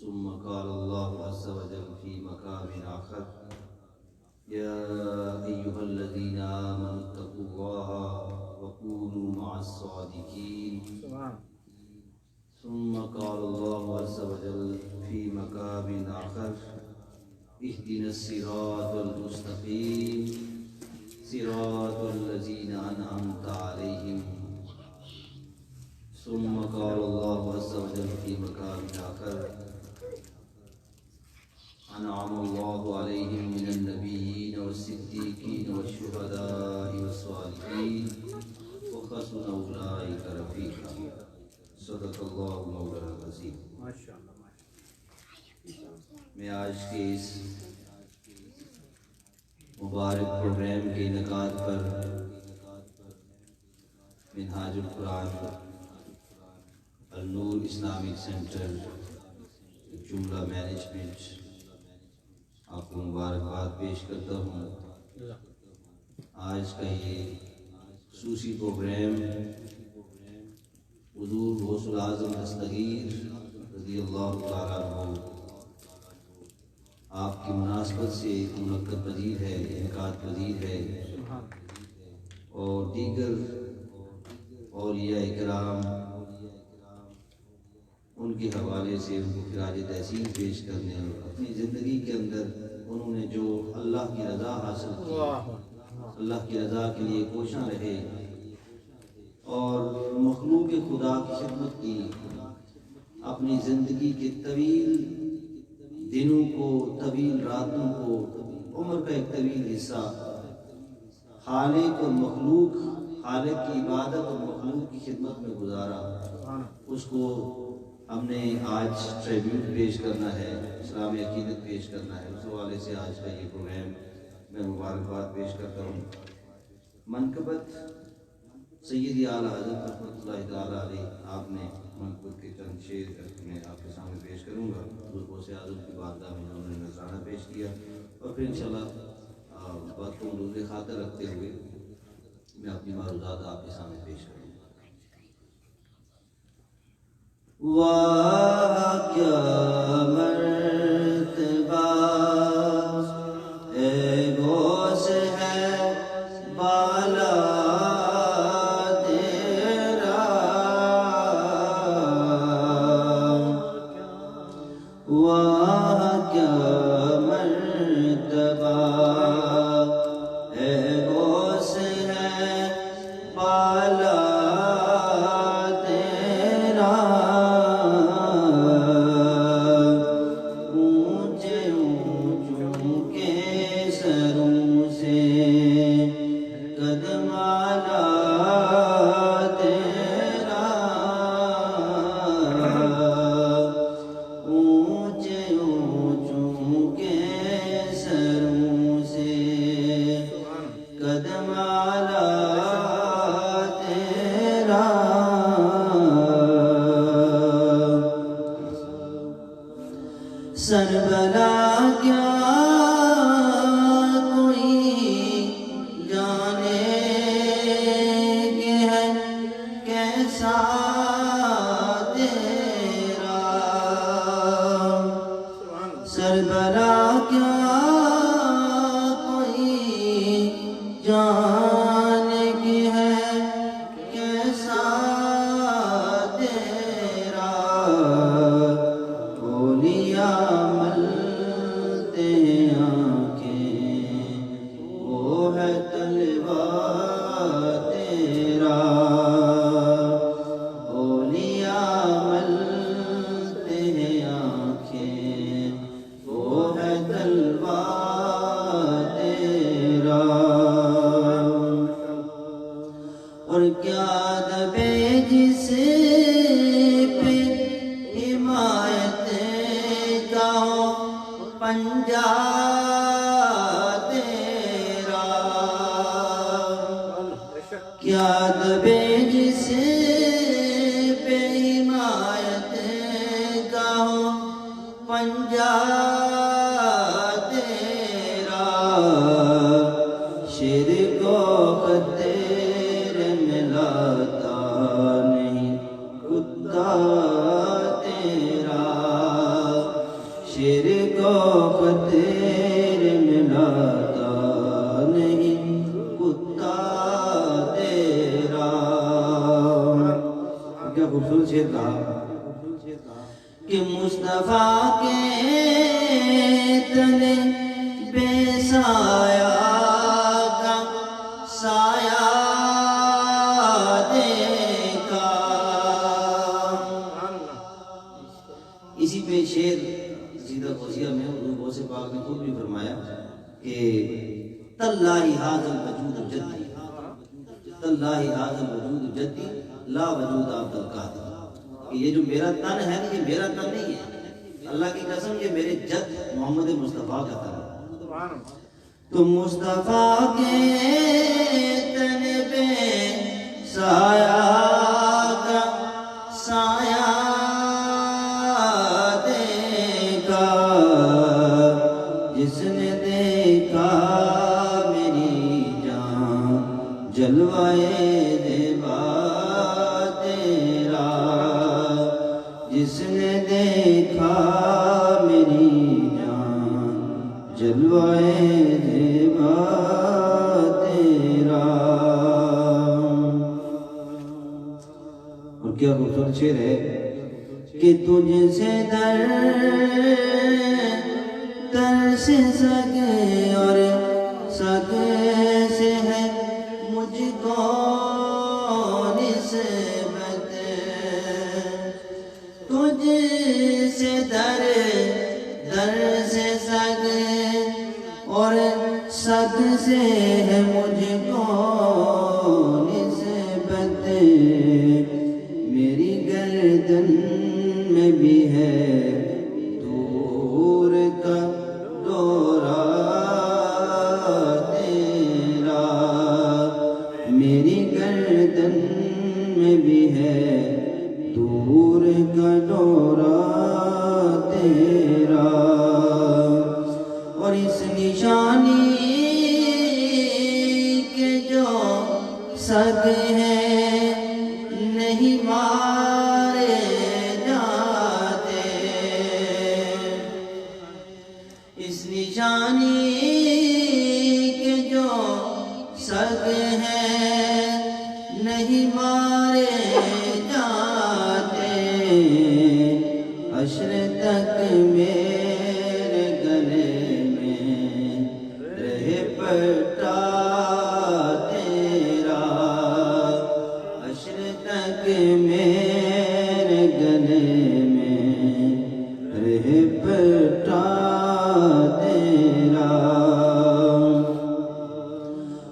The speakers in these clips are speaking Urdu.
ثم قال الله عز وجل في مقام آخر يا أيها الذين آمنوا اتقوا الله وكونوا مع الصادقين. ثم قال الله عز وجل في مقام آخر اهدنا الصراط المستقيم صراط الذين أنعمت عليهم. ثم قال الله عز وجل في مقام آخر أنعم الله عليهم من النبيين والصديقين والشهداء والصالحين وحسن أولئك رفيقا. صدق الله مولانا العظيم. میں آج کے اس مبارک پروگرام کے انعقاد پر منہاج القرآن النور اسلامک سینٹر جملہ مینجمنٹ آپ کو مبارکباد پیش کرتا ہوں۔ آج کا یہ خصوصی پروگرام حضور غوث العظم دستگیر رضی اللہ تعالیٰ عنہ آپ کی مناسبت سے منعقد پذیر ہے، انعقاد پذیر ہے، اور دیگر اولیاء کرام ان کے حوالے سے ان کو خراج تحسین پیش کرنے اور اپنی زندگی کے اندر انہوں نے جو اللہ کی رضا حاصل کی، اللہ کی رضا کے لیے کوشاں رہے اور مخلوق خدا کی خدمت کی، اپنی زندگی کے طویل دنوں کو، طویل راتوں کو، عمر کا ایک طویل حصہ خالق اور مخلوق، خالق کی عبادت اور مخلوق کی خدمت میں گزارا، اس کو ہم نے آج ٹریبیوٹ پیش کرنا ہے، اسلامی عقیدت پیش کرنا ہے۔ اس حوالے سے آج کا یہ پروگرام میں مبارکباد پیش کرتا ہوں۔ منقبت سیدی اعلیٰ حضرت رحمۃ اللہ تعالیٰ علیہ، آپ نے منقبت کے چند شعر میں آپ کے سامنے پیش کروں گا۔ حضور غوث اعظم کی بارگاہ میں انہوں نے نذرانہ پیش کیا اور پھر انشاءاللہ بات کو ملوز خاطر رکھتے ہوئے میں اپنی معروضات آپ کے سامنے پیش کروں گا۔ واہ کیا مرتبہ اے غوث ہے بالا تیرا، واہ کیا مرتبہ اے غوث ہے بالا سربلا کیا کوئی جانے کہ ہے کیسا تیرا، سربلا کیا کوئی جانے کہ ہے کیسا تیرا، اولیاء پنجا تیرا شیر کو خطیر ملاتا نہیں کتا تیرا شیر کو خطیر ملاتا نہیں کتا تیرا. کیا خوبصورت شعر کہا کہ مصطفیٰ کے تلے بے سایہ کا سایہ دیکھا. اسی پہ شعر سیدہ غوثیہ میں حضور غوث پاک نے خود بھی فرمایا کہ تاللہ ھذا الوجود جدی تاللہ ھذا الوجود جدی لا وجود عبد القادر. کہ یہ جو میرا تن ہے یہ میرا تن نہیں ہے، اللہ کی قسم یہ میرے جد محمد مصطفیٰ کا تن ہے. تو مصطفیٰ کے تن پہ سایہ کا سایہ دیکھا. جس نے دیکھا میری جان جلوائے زیبا تیرا. جس نے دیکھا میری جان جلوائے زیبا تیرا. اور کیا خوبصورت شعر ہے کہ تجھ سے در سے سگے اور سگے سے ہے مجھ کو نسبت. تجھ سے در سے سگ اور سگ سے ہے مجھ کو نسبت. میری گردن میں بھی ہے دور کا دورہ تیرا. میری گردن میں بھی ہے دور کا دورہ تیرا. اور اس نشانی کے جو سگ ہیں نہیں مارے جاتے. اس نشانی کے جو سگ ہیں نہیں مارے جاتے. حشر تک میرے گلے میں رہے پٹا تیرا. حشر تک میرے گلے میں رہے پٹا تیرا.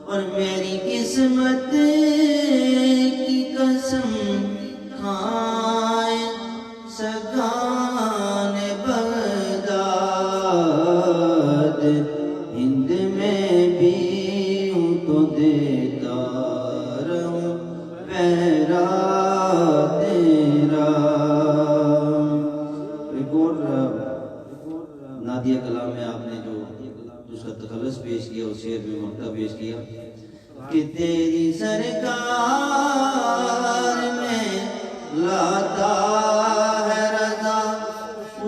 اور میری قسمت کی قسم کھائے سگان بغداد. ہند میں بھی ہوں تو دیتا رہوں پیرا تیرا. ایک اور نادیہ کلام میں آپ نے جو اس کا تخلص پیش کیا اس شعر میں مقطع پیش کیا کہ تیری سرکار میں لاتا ہے رضا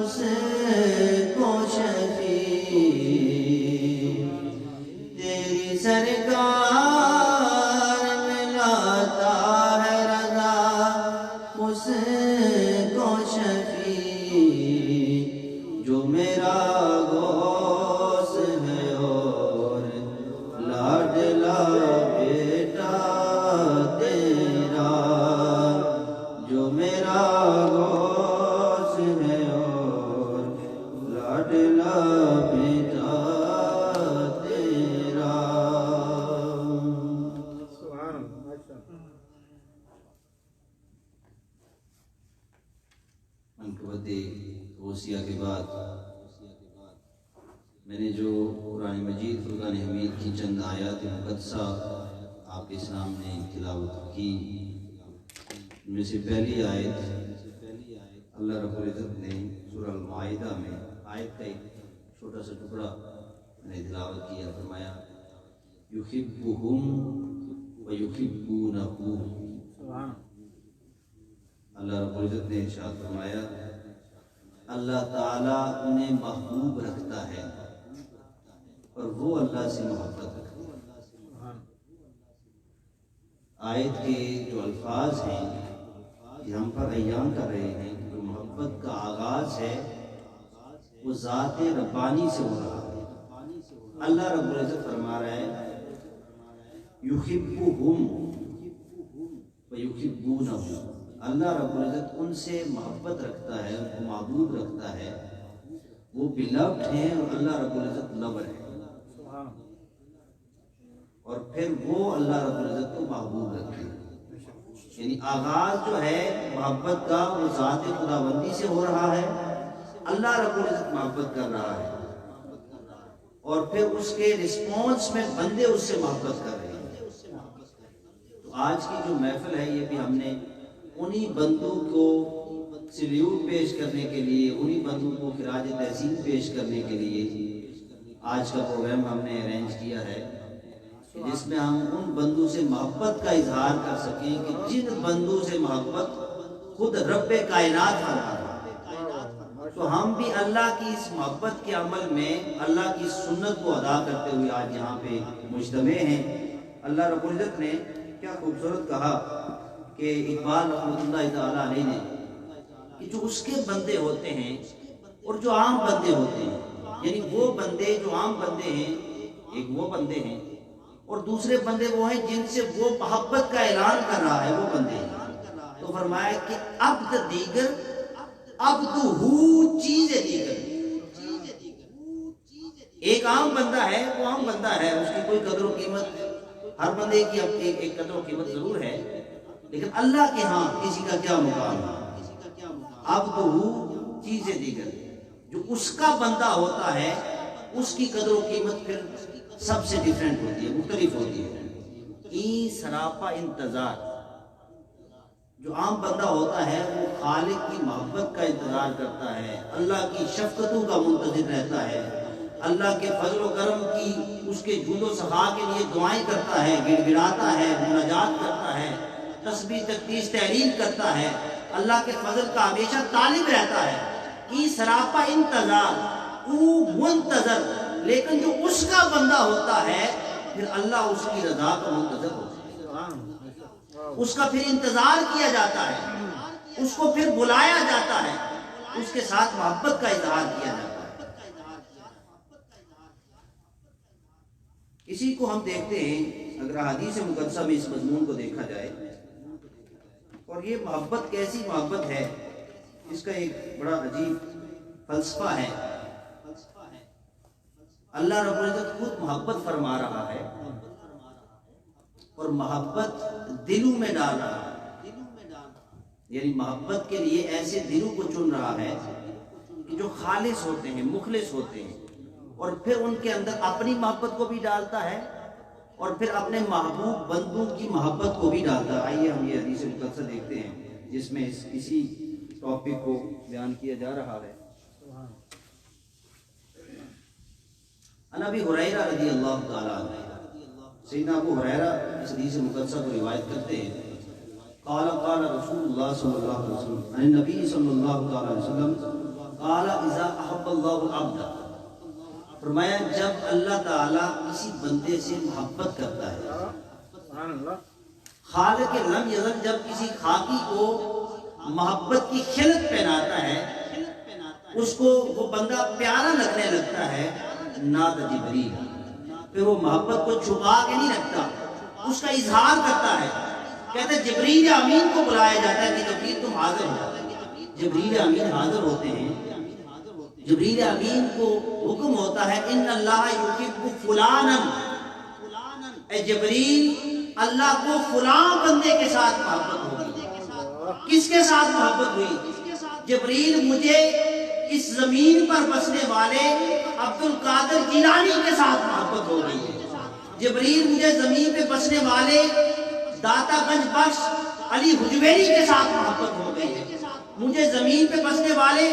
اس کو شفیع. تیری سرکار میں لاتا ہے رضا اس کو شفیع. جو میرا غوث ہے اور لاڈلا بیٹا تیرا. جو میرا غوث ہے اور لاڈلا بیٹا تیرا. منقبت غوثیہ کے بعد میں نے جو قرآن مجید فرقان حمید کی چند آیات مقدسہ آپ کے سامنے تلاوت کی. ان میں سے پہلی آیت اللہ رب العزت نے سورہ المائدہ میں آیت کا ایک چھوٹا سا ٹکڑا میں نے تلاوت کیا. فرمایا یحبہم ویحبونہ. اللہ رب العزت نے ارشاد فرمایا اللہ تعالیٰ انہیں محبوب رکھتا ہے اور وہ اللہ سے محبت رکھتے ہیں. آیت کے جو الفاظ ہیں یہ ہم پر بیان کر رہے ہیں کہ جو محبت کا آغاز ہے وہ ذات ربانی سے ہو رہا ہے. اللہ رب العزت فرما رہا ہے یحبہم ویحبونہ. اللہ رب العزت ان سے محبت رکھتا ہے، ان کو محبوب رکھتا ہے. وہ بلوڈ ہیں اور اللہ رب العزت لور ہے. اور پھر وہ اللہ رب العزت کو محبوب رکھتے ہیں. یعنی آغاز جو ہے محبت کا وہ ذات خداوندی سے ہو رہا ہے. اللہ رب العزت محبت کر رہا ہے اور پھر اس کے رسپانس میں بندے اس سے محبت کر رہے ہیں. تو آج کی جو محفل ہے یہ بھی ہم نے انہی بندوں کو سلیوٹ پیش کرنے کے لیے، انہی بندوں کو خراج تحسین پیش کرنے کے لیے آج کا پروگرام ہم نے ارینج کیا ہے، جس میں ہم ان بندوں سے محبت کا اظہار کر سکیں کہ جن بندوں سے محبت خود رب کائنات فرما رہا ہے. تو ہم بھی اللہ کی اس محبت کے عمل میں اللہ کی سنت کو ادا کرتے ہوئے آج یہاں پہ مجتمع ہیں. اللہ رب العزت نے کیا خوبصورت کہا کہ اقبال رحمۃ اللہ تعالی علیہ نے کہ جو اس کے بندے ہوتے ہیں اور جو عام بندے ہوتے ہیں، یعنی وہ بندے جو عام بندے ہیں، ایک وہ بندے ہیں اور دوسرے بندے وہ ہیں جن سے وہ محبت کا اعلان کر رہا ہے، وہ بندے ہیں. تو فرمایا کہ عبد دیگر عبدہو چیز دیگر. ایک عام بندہ ہے، وہ عام بندہ ہے، اس کی کوئی قدر و قیمت، ہر بندے کی ایک قدر و قیمت ضرور ہے، لیکن اللہ کے ہاں کسی کا کیا مقام ہے. عبدہو چیز دیگر، جو اس کا بندہ ہوتا ہے اس کی قدر و قیمت پھر سب سے ڈیفرنٹ ہوتی ہے، مختلف ہوتی ہے. ای سراپا انتظار، جو عام بندہ ہوتا ہے وہ خالق کی محبت کا انتظار کرتا ہے، اللہ کی شفقتوں کا منتظر رہتا ہے، اللہ کے فضل و کرم کی اس کے جود و سخا کے لیے دعائیں کرتا ہے، گڑ گڑاتا ہے، مناجات کرتا ہے، تسبیح تقدیس تحلیل کرتا ہے، اللہ کے فضل کا ہمیشہ طالب رہتا ہے. ای سراپا انتظار، او منتظر. لیکن جو اس کا بندہ ہوتا ہے پھر اللہ اس کی رضا کا منتظر ہوتا ہے، اس کا پھر انتظار کیا جاتا ہے، اس کو پھر بلایا جاتا ہے، اس کے ساتھ محبت کا اظہار کیا جاتا ہے. اسی کو ہم دیکھتے ہیں اگر حدیث مقدسہ میں اس مضمون کو دیکھا جائے. اور یہ محبت کیسی محبت ہے، اس کا ایک بڑا عجیب فلسفہ ہے. اللہ رب العزت خود محبت فرما رہا ہے اور محبت دلوں میں ڈال رہا ہے. یعنی محبت کے لیے ایسے دلوں کو چن رہا ہے کہ جو خالص ہوتے ہیں، مخلص ہوتے ہیں، اور پھر ان کے اندر اپنی محبت کو بھی ڈالتا ہے اور پھر اپنے محبوب بندوں کی محبت کو بھی ڈالتا ہے. آئیے ہم یہ حدیث مقدسہ دیکھتے ہیں جس میں اسی ٹاپک کو بیان کیا جا رہا ہے. عن ابی ہریرہ رضی اللہ تعالی عنہ، سیدنا ابو ہریرہ اس حدیث مقدسہ کو روایت کرتے ہیں. قال قال رسول اللہ صلی اللہ علیہ وسلم عن النبی صلی اللہ تعالی علیہ وسلم قال اذا احب اللہ العبد، فرمایا جب اللہ تعالیٰ کسی بندے سے محبت کرتا ہے، خالق لم یزل جب کسی خاکی کو محبت کی خلق پہناتا ہے، اس کو وہ بندہ پیارا لگنے لگتا ہے، ناد جبریل، پھر وہ محبت کو چھپا کے نہیں رکھتا، اس کا اظہار کرتا ہے. کہتے ہیں جبریل امین کو بلایا جاتا ہے کہ جبریل تم حاضر ہو. جبریل امین حاضر ہوتے ہیں. جبریل امین کو حکم ہوتا ہے ان اللہ یحب فلانا، اے جبریل اللہ کو فلاں بندے کے ساتھ محبت ہوگی. کس کے ساتھ محبت ہوئی؟ جبریل مجھے اس زمین پر بسنے والے عبد القادر جیلانی کے ساتھ محبت ہو گئی ہے. جبریل مجھے زمین پہ بسنے والے داتا گنج بخش علی حجویری کے ساتھ محبت ہو گئی ہے. مجھے زمین پہ بسنے والے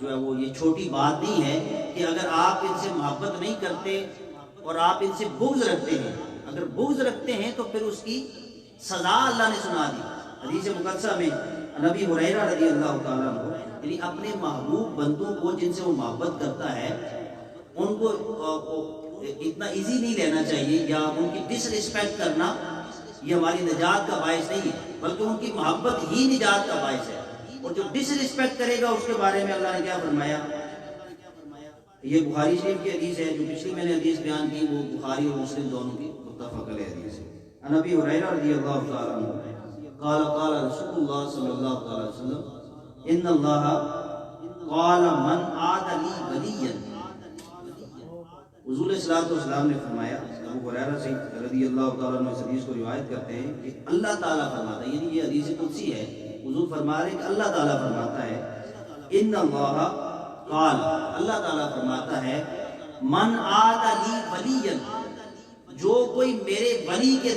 جو ہے وہ یہ چھوٹی بات نہیں ہے کہ اگر آپ ان سے محبت نہیں کرتے اور آپ ان سے بغض رکھتے ہیں، اگر بغض رکھتے ہیں تو پھر اس کی سزا اللہ نے سنا دی۔ حدیث مقدسہ میں نبی ہریرہ رضی اللہ تعالیٰ عنہ یعنی اپنے محبوب بندوں کو جن سے وہ محبت کرتا ہے ان کو اتنا ایزی نہیں لینا چاہیے، یا ان کی ڈس ریسپیکٹ کرنا یہ ہماری نجات کا باعث نہیں ہے، بلکہ ان کی محبت ہی نجات کا باعث ہے۔ اور جو ڈس ریسپیکٹ کرے گا اس کے بارے میں اللہ نے کیا فرمایا؟ یہ بخاری شریف کی حدیث ہے، جو پچھلی میں نے حدیث بیان کی وہ بخاری اور مسلم دونوں کی متفق علیہ حدیث ہے۔ نبی ہریرہ رضی اللہ تعالیٰ عنہ قال قال رسول اللہ صلی اللہ تعالی وسلم ان اللہ قال من عاد لی ولیا، حضور صلی اللہ علیہ وسلم نے فرمایا، ابو ہریرہ سے رضی اللہ تعالیٰ عنہ اس حدیث کو روایت کرتے ہیں کہ اللہ تعالیٰ فرماتا ہے، یعنی یہ حدیث قدسی ہے، حضور فرما رہے ہیں کہ اللہ تعالیٰ فرماتا ہے ان اللہ قال، اللہ تعالیٰ فرماتا ہے من عاد لی ولیا، جو کوئی میرے ولی کے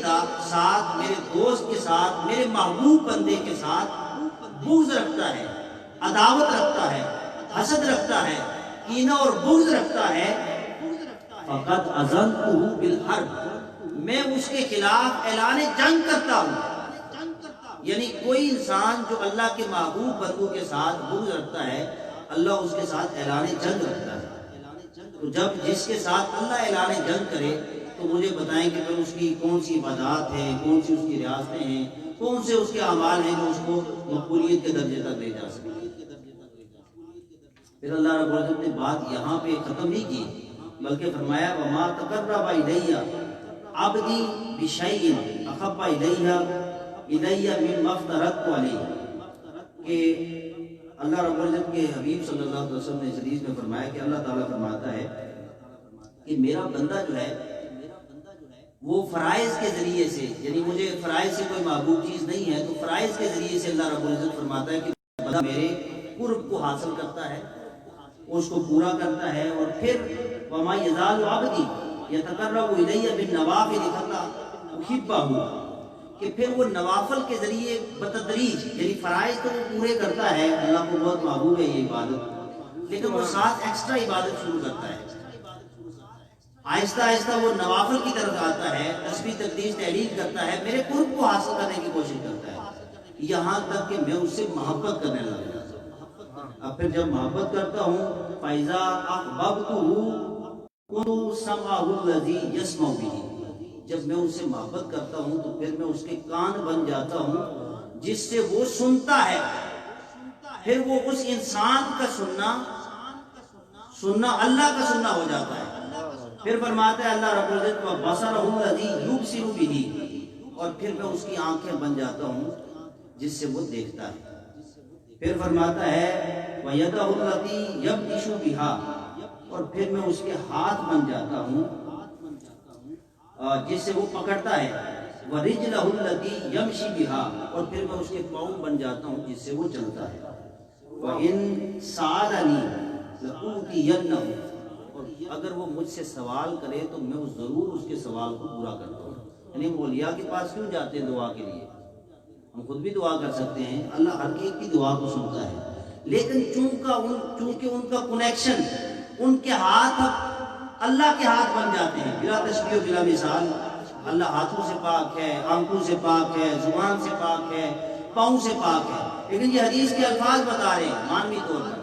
ساتھ، میرے دوست کے ساتھ، میرے محبوب بندے کے ساتھ بغض رکھتا ہے، عداوت رکھتا ہے، حسد رکھتا ہے، کینہ اور بغض رکھتا ہے، فقط اذنتہ بالحرب، میں اس کے خلاف اعلان جنگ کرتا ہوں۔ یعنی کوئی انسان جو اللہ کے محبوب بندوں کے ساتھ بغض رکھتا ہے، اللہ اس کے ساتھ اعلان جنگ رکھتا ہے۔ تو جب جس کے ساتھ اللہ اعلان جنگ کرے تو مجھے بتائیں کہ پھر اس کی کون سی عبادات ہیں، کون سی اس کی ریاستیں ہیں، کون سے اس کے اعمال ہیں جو اس کو مقبولیت کے درجے تک لے جا سکے۔ پھر اللہ رب العزت نے بات یہاں پہ ختم نہیں کی، بلکہ فرمایا وما تقرب الی عبدی بشیء احب الی مما افترضت علیہ، کہ اللہ رب العزت کے حبیب صلی اللہ علیہ وسلم نے اس حدیث میں فرمایا کہ اللہ تعالیٰ فرماتا ہے کہ میرا بندہ جو ہے وہ فرائض کے ذریعے سے، یعنی مجھے فرائض سے کوئی محبوب چیز نہیں ہے، تو فرائض کے ذریعے سے اللہ رب العزت فرماتا ہے کہ بندہ میرے قرب کو حاصل کرتا ہے، اس کو پورا کرتا ہے، اور پھر وما یزال عبدی یتقرب الی بالنوافل حتی احبہ، کہ پھر وہ نوافل کے ذریعے بتدریج، یعنی فرائض تو وہ پورے کرتا ہے، اللہ کو بہت محبوب ہے یہ عبادت، لیکن وہ ساتھ ایکسٹرا عبادت شروع کرتا ہے، آہستہ آہستہ وہ نوافل کی طرف آتا ہے، تسبیح تقدیس تحلیل کرتا ہے، میرے قرب کو حاصل کرنے کی کوشش کرتا ہے، یہاں تک کہ میں اس سے محبت کرنے لگ جاتا ہوں۔ اب پھر جب محبت کرتا ہوں فَإِذَا أَحْبَبْتُهُ كُنتُ سَمْعَهُ الَّذِي يَسْمَعُ بِهِ، جب میں اس سے محبت کرتا ہوں تو پھر میں اس کے کان بن جاتا ہوں جس سے وہ سنتا ہے، پھر وہ اس انسان کا سننا اللہ کا سننا ہو جاتا ہے۔ پھر فرماتا ہے اللہ رب العزت وَبَصَرَهُ الَّذِي يُبْصِرُ بِهِ، اور پھر میں اس کی آنکھیں بن جاتا ہوں جس سے وہ دیکھتا ہے۔ پھر فرماتا ہے وَيَدَهُ الَّتِي يَبْطِشُ بِهَا، اور پھر میں اس کے ہاتھ بن جاتا ہوں جس سے وہ پکڑتا ہے، وَرِجْلَهُ الَّتِي يَمْشِي بِهَا، اور پھر میں اس کے پاؤں بن جاتا ہوں جس سے وہ چلتا ہے۔ وَإِن سَأَلَنِي لَأُعْطِيَنَّهُ، اگر وہ مجھ سے سوال کرے تو میں ضرور اس کے سوال کو پورا کرتا ہوں۔ یعنی ہم اولیاء کے پاس کیوں جاتے ہیں دعا کے لیے؟ ہم خود بھی دعا کر سکتے ہیں، اللہ ہر ایک کی دعا کو سنتا ہے، لیکن چونکہ ان کا کنیکشن، ان کے ہاتھ اللہ کے ہاتھ بن جاتے ہیں، بلا تشبیہ و بلا مثال۔ اللہ ہاتھوں سے پاک ہے، آنکھوں سے پاک ہے، زبان سے پاک ہے، پاؤں سے پاک ہے، لیکن یہ حدیث کے الفاظ بتا رہے ہیں مانوی طور پر۔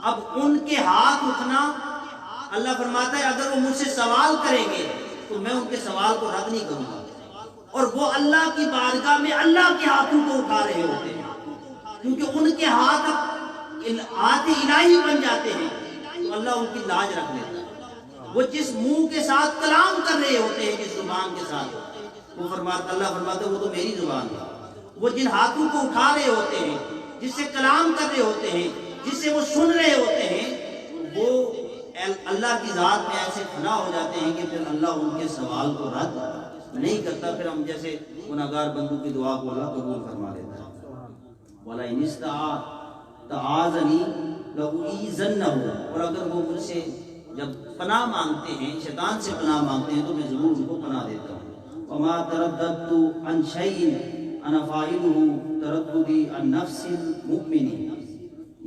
اب ان کے ہاتھ اٹھنا، اللہ فرماتا ہے اگر وہ مجھ سے سوال کریں گے تو میں ان کے سوال کو رد نہیں کروں گا، اور وہ اللہ کی بارگاہ میں اللہ کے ہاتھوں کو اٹھا رہے ہوتے ہیں، کیونکہ ان کے ہاتھ الہی بن جاتے ہیں، تو اللہ ان کی لاج رکھ لیتا ہے۔ وہ جس منہ کے ساتھ کلام کر رہے ہوتے ہیں، جس زبان کے ساتھ، وہ اللہ فرماتا ہے وہ تو میری زبان ہے۔ وہ جن ہاتھوں کو اٹھا رہے ہوتے ہیں، جس سے کلام کر رہے ہوتے ہیں، جس سے وہ سن رہے ہوتے ہیں، وہ اللہ کی ذات میں ایسے فنا ہو جاتے ہیں کہ پھر اللہ ان کے سوال کو رد نہیں کرتا۔ پھر ہم جیسے گناہگار بندوں کی دعا کو اللہ قبول فرما لیتا ہے۔ وَلَئِنِ اسْتَعَاذَنِي لَأُعِيذَنَّهُ، اور اگر وہ مجھ سے جب پناہ مانگتے ہیں، شیطان سے پناہ مانگتے ہیں، تو میں ضرور ان کو پناہ دیتا ہوں۔ وَمَا تَرَدَّدْتُ عَنْ شَيْءٍ أَنَا فَاعِلُهُ تَرَدُّدِي عَنْ نَفْسِ الْمُؤْمِنِ،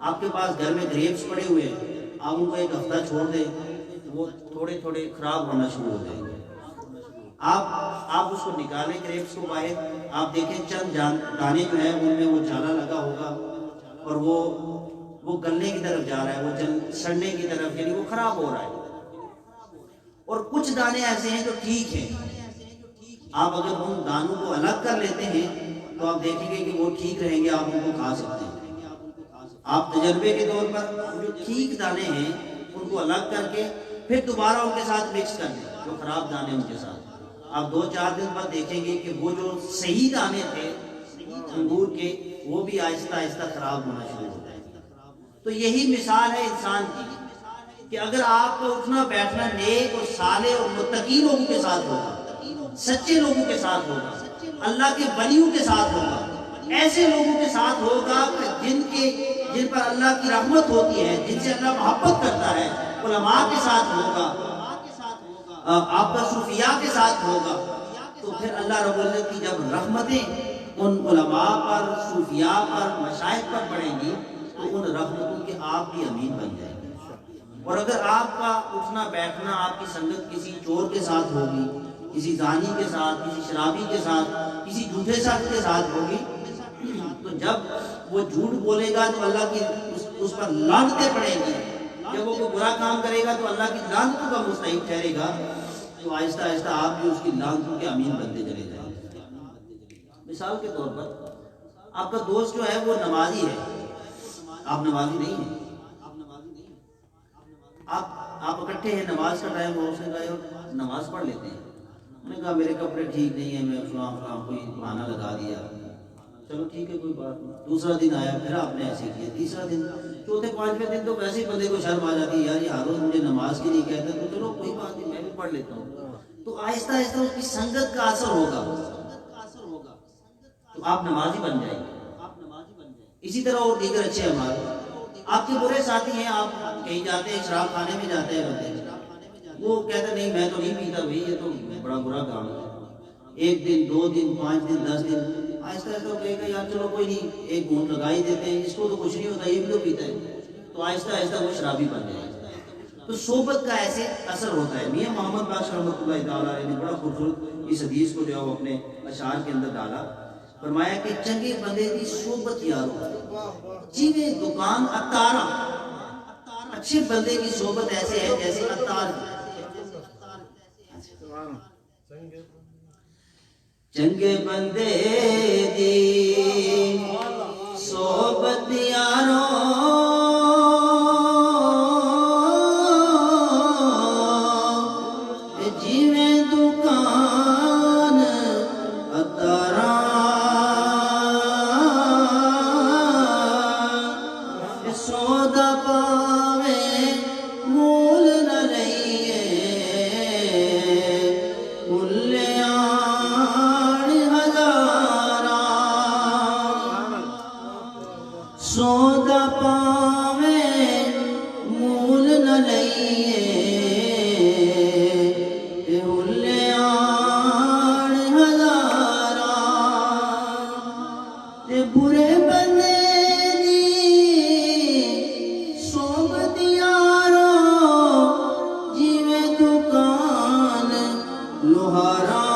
آپ کے پاس گھر میں گریپس پڑے ہوئے ہیں, آپ ان کو ایک ہفتہ چھوڑ دیں, وہ تھوڑے تھوڑے خراب ہونا شروع ہو جائیں گے. آپ اس کو نکالیں گریپس کو باہر, آپ دیکھیں چند دانے جو ہیں ان میں وہ جالا لگا ہوگا اور وہ گلنے کی طرف جا رہا ہے, وہ سڑنے کی طرف, یعنی وہ خراب ہو رہا ہے. اور کچھ دانے ایسے ہیں جو ٹھیک ہیں, آپ اگر ان دانوں کو الگ کر لیتے ہیں تو آپ دیکھیں گے کہ وہ ٹھیک رہیں گے, آپ ان کو کھا سکتے ہیں. آپ تجربے کے طور پر جو ٹھیک دانے ہیں ان کو الگ کر کے پھر دوبارہ ان کے ساتھ مکس کر دیں, جو خراب دانے ان کے ساتھ. آپ 2-4 دن بعد دیکھیں گے کہ وہ جو صحیح دانے تھے انگور کے, وہ بھی آہستہ آہستہ خراب ہونا شروع ہو جائیں گے. تو یہی مثال ہے انسان کی کہ اگر آپ کو اٹھنا بیٹھنا نیک اور صالح اور متقی لوگوں کے ساتھ ہوگا, سچے لوگوں کے ساتھ ہوگا, اللہ کے ولیوں کے ساتھ ہوگا, ایسے لوگوں کے ساتھ ہوگا جن پر اللہ کی رحمت ہوتی ہے, جن سے اللہ محبت کرتا ہے, علماء کے ساتھ ہوگا, آپ کا صوفیاء کے ساتھ ہوگا, تو پھر اللہ رب العزت کی جب رحمتیں ان علماء پر, صوفیاء پر, مشائخ پر پڑیں گی تو ان رحمتوں کے آپ بھی امین بن جائیں گے. اور اگر آپ کا اٹھنا بیٹھنا, آپ کی سنگت کسی چور کے ساتھ ہوگی, کسی زانی کے ساتھ, کسی شرابی کے ساتھ, کسی جھوٹے شخص کے ساتھ ہوگی, تو جب وہ جھوٹ بولے گا تو اللہ کی اس پر لعنتیں پڑیں گی. جب وہ کوئی برا کام کرے گا تو اللہ کی لعنتوں کا مستحق ٹھہرے گا, تو آہستہ آہستہ آپ بھی اس کی لعنتوں کے امین بنتے چلے جائیں گے. مثال کے طور پر آپ کا دوست جو ہے وہ نمازی ہے, آپ نمازی نہیں ہیں, آپ اکٹھے ہیں, نماز کا ٹائم ہو, اس نے کہا نماز پڑھ لیتے ہیں. میں نے کہا میرے کپڑے ٹھیک نہیں ہیں, میں فلاں کوئی بہانہ لگا دیا, چلو ٹھیک ہے کوئی بات نہیں. دوسرا دن آیا, پھر آپ نے ایسے کیا, تیسرا دن, چوتھے پانچویں دن تو ویسے ہی بندے کو شرم آ جاتی ہے, یار یہ ہر روز مجھے نماز کے لیے کہتا ہے, تو چلو کوئی بات نہیں میں بھی پڑھ لیتا ہوں. تو آہستہ آہستہ اس کی سنگت کا اثر ہوگا تو آپ نمازی بن جائیں گے. اسی طرح اور دیگر اچھے ہمارے آپ کے برے ساتھی ہیں, آپ کہیں جاتے ہیں, شراب خانے میں جاتے ہیں بندے, وہ کہتے نہیں میں تو نہیں پیتا بھائی, یہ تو بڑا برا کام ہے. 1 دن 2 دن 5 دن 10 دن آہستہ آہستہ کہے گا یار چلو کوئی نہیں, ایک گھونٹ لگا ہی دیتے ہیں, اس کو تو کچھ نہیں ہوتا, یہ بھی تو پیتا ہے. تو آہستہ آہستہ وہ شرابی بن جائے گا. تو صحبت کا ایسے اثر ہوتا ہے. میاں محمد بخش رحمۃ اللہ تعالیٰ نے بڑا خوبصورت اس حدیث کو جو ہے وہ اپنے اشعار کے اندر ڈالا. فرمایا کہ چنگے بندے کی صحبت یارو جیویں دکان اتارا, اچھے بندے کی صحبت ایسے ہے جیسے اتار. چنگے بندے دی صحبت یارو جیویں دکان اتارا, سودا پاوے مول نہ لئیے, سودا پاوے مول نہ لئیے, ہلیان ہزاراں. تے برے بندے دی صحبت یارو جیویں دکان لوہاراں.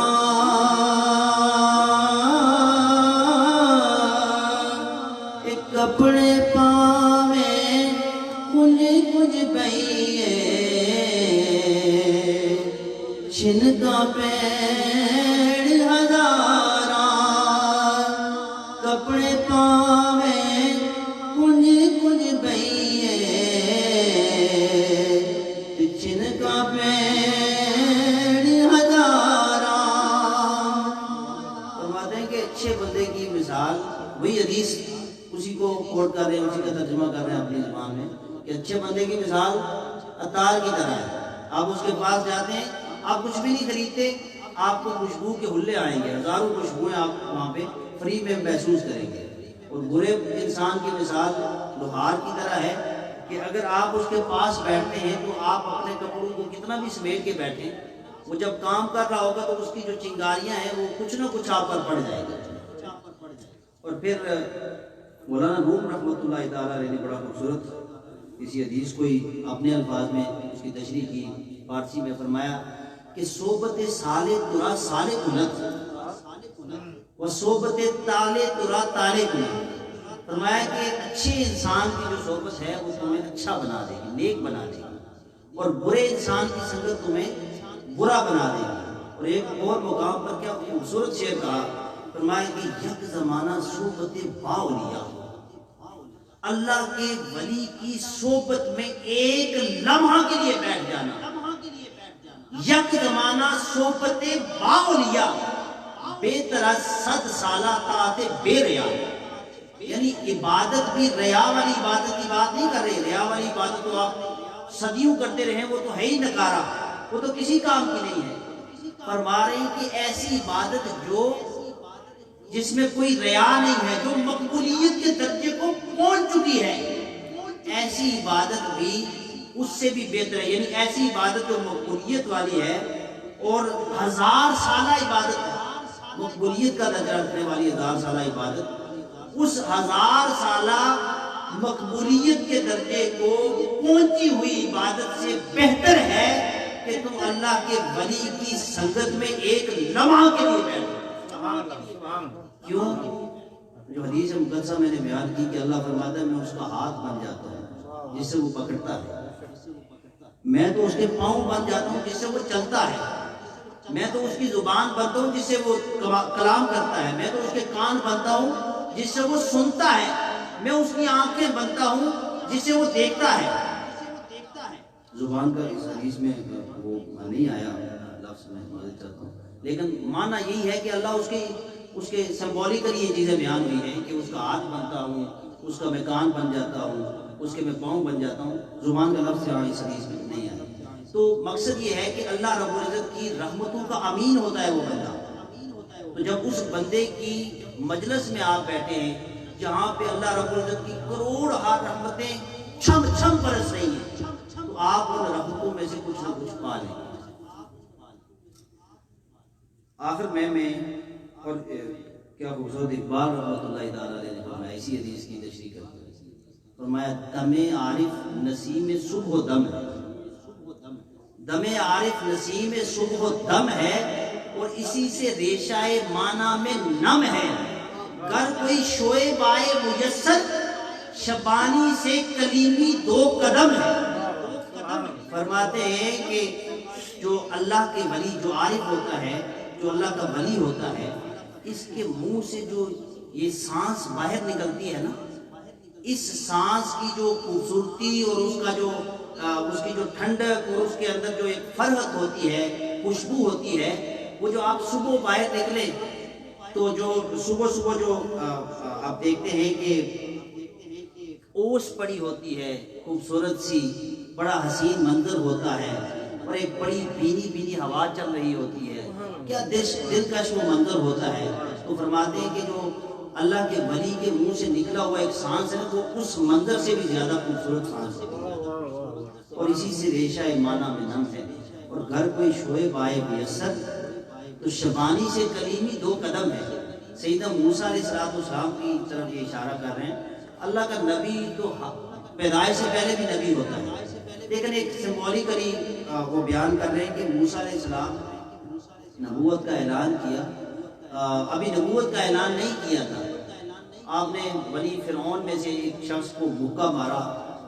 کپڑے پاوے کچھ بئیے, چھنکا پیڑ ہزاراں. کپڑے پاوے کچھ بئیے, چھنکا پیڑ ہزاراں. فرماتے ہیں کہ اچھے بندے کی مثال, وہی حدیث اسی کو کوٹ کر رہے ہیں, اسی کا ترجمہ کر رہے ہیں اپنی زبان میں, کہ اچھے بندے کی مثال عطار کی طرح ہے. آپ اس کے پاس جاتے ہیں, آپ کچھ بھی نہیں خریدتے, آپ کو خوشبو کے حلے آئیں گے, ہزاروں خوشبوئیں آپ وہاں پہ فری میں محسوس کریں گے. اور برے انسان کی مثال لوہار کی طرح ہے کہ اگر آپ اس کے پاس بیٹھتے ہیں تو آپ اپنے کپڑوں کو کتنا بھی سمیٹ کے بیٹھیں, وہ جب کام کر رہا ہوگا تو اس کی جو چنگاریاں ہیں وہ کچھ نہ کچھ آپ پر پڑ جائے گا. اور پھر مولانا روم رحمۃ اللہ تعالیٰ علیہ نے بڑا خوبصورت اسی حدیث کو ہی اپنے الفاظ میں اس کی تشریح کی، فارسی میں فرمایا کہ صحبت سالے ترا سالے کنت و صحبت تالے ترا تالے کنت، فرمایا کہ اچھے انسان کی جو صحبت ہے وہ تمہیں اچھا بنا دے گی، نیک بنا دے گی، اور برے انسان کی سنگت تمہیں برا بنا دے گی۔ اور ایک اور مقام پر کیا خوبصورت شعر کہا، فرمایا کہ یک زمانہ صحبت باولیاء، اللہ کے ولی کی صحبت میں ایک لمحہ کے لیے بیٹھ جانا، یک زمانہ صحبت باولیاء بے طرح 100 سالہ طاعت بے ریا، یعنی عبادت بھی ریا والی عبادت کی بات نہیں کر رہے، ریا والی عبادت تو آپ صدیوں کرتے رہے وہ تو ہے ہی نکارا، وہ تو کسی کام کی نہیں ہے۔ فرما رہے ہیں کہ ایسی عبادت جس میں کوئی ریا نہیں ہے، جو مقبولیت کے درجے کو پہنچ چکی ہے، ایسی عبادت بھی اس سے بھی بہتر ہے، یعنی ایسی عبادت جو مقبولیت والی ہے اور 1000 سالہ عبادت ہے، مقبولیت کا درجہ رکھنے والی 1000 سالہ عبادت، اس 1000 سالہ مقبولیت کے درجے کو پہنچی ہوئی عبادت سے بہتر ہے کہ تم اللہ کے ولی کی سنگت میں ایک لمحہ کے لیے بیٹھو۔ کیوں؟ جو حدیث مقدسہ میں نے بیان کی کہ اللہ فرماتا ہے میں اس کا ہاتھ بن جاتا ہوں جس سے وہ پکڑتا ہے، میں تو اس کے پاؤں بن جاتا ہوں جس سے وہ چلتا ہے، میں تو اس کی زبان بنتا ہوں جس سے وہ کلام کرتا ہے، میں تو اس کے کان بنتا ہوں جس سے وہ سنتا ہے، میں اس کی آنکھیں بنتا ہوں جس سے وہ دیکھتا ہے۔ زبان کا اس حدیث میں وہ نہیں آیا لفظ، میں معذرت چاہتا ہوں، لیکن معنی یہی ہے کہ اللہ اس کے سمبولیکلی یہ چیزیں بیان ہوئی ہیں کہ اس کا ہاتھ بنتا ہوں، اس کا میں کان بن جاتا ہوں، اس کے میں پاؤں بن جاتا ہوں، زبان کا لفظ یہاں اس حدیث میں نہیں آیا۔ تو مقصد یہ ہے کہ اللہ رب العزت کی رحمتوں کا امین ہوتا ہے وہ بندہ، تو جب اس بندے کی مجلس میں آپ بیٹھے ہیں جہاں پہ اللہ رب العزت کی کروڑ ہاتھ رحمتیں چھم چھم برس رہی ہیں، تو آپ ان رحمتوں میں سے کچھ نہ کچھ پا لیں۔ آخر میں اور کیا خوبصورت اقبال رحمۃ اللہ تعالیٰ علیہ نے فرمایا اسی حدیث کی تشریح کرتے ہیں، فرمایا دم عارف نسیم صبح و دم ہے، دم عارف نسیم صبح و دم ہے، اور اسی سے ریشہ معنی میں نم ہے، گر کوئی شعیب آئے میسر شبانی سے کلیمی 2 قدم ہے۔ فرماتے ہیں کہ جو اللہ کے ولی، جو عارف ہوتا ہے، جو اللہ کا ولی ہوتا ہے، اس کے منہ سے جو یہ سانس باہر نکلتی ہے نا، اس سانس کی جو خوبصورتی اور اس کی جو ٹھنڈک اور اس کے اندر جو ایک فرحت ہوتی ہے، خوشبو ہوتی ہے، وہ جو آپ صبح باہر نکلیں تو جو صبح جو آپ دیکھتے ہیں کہ اوس پڑی ہوتی ہے خوبصورت سی، بڑا حسین منظر ہوتا ہے، اور ایک بڑی بھینی ہوا چل رہی ہوتی ہے، کیا دلکش وہ منظر ہوتا ہے۔ تو فرماتے ہیں کہ جو اللہ کے ولی کے منہ سے نکلا ہوا ایک سانس ہے وہ اس منظر سے بھی زیادہ خوبصورت سانس ہے، اور اسی سے ریشہ معنی میں نم ہے، اور گھر کوئی شعیب آئے میسر تو شبانی سے کلیمی 2 قدم ہے۔ سیدنا موسیٰ علیہ السلام کی طرف یہ اشارہ کر رہے ہیں، اللہ کا نبی تو پیدائش سے پہلے بھی نبی ہوتا ہے، لیکن ایک سمبولیکلی وہ بیان کر رہے ہیں کہ موسیٰ علیہ السلام نبوت کا اعلان کیا، ابھی نبوت کا اعلان نہیں کیا تھا، آپ نے بنی فرعون میں سے ایک شخص کو بھوکا مارا،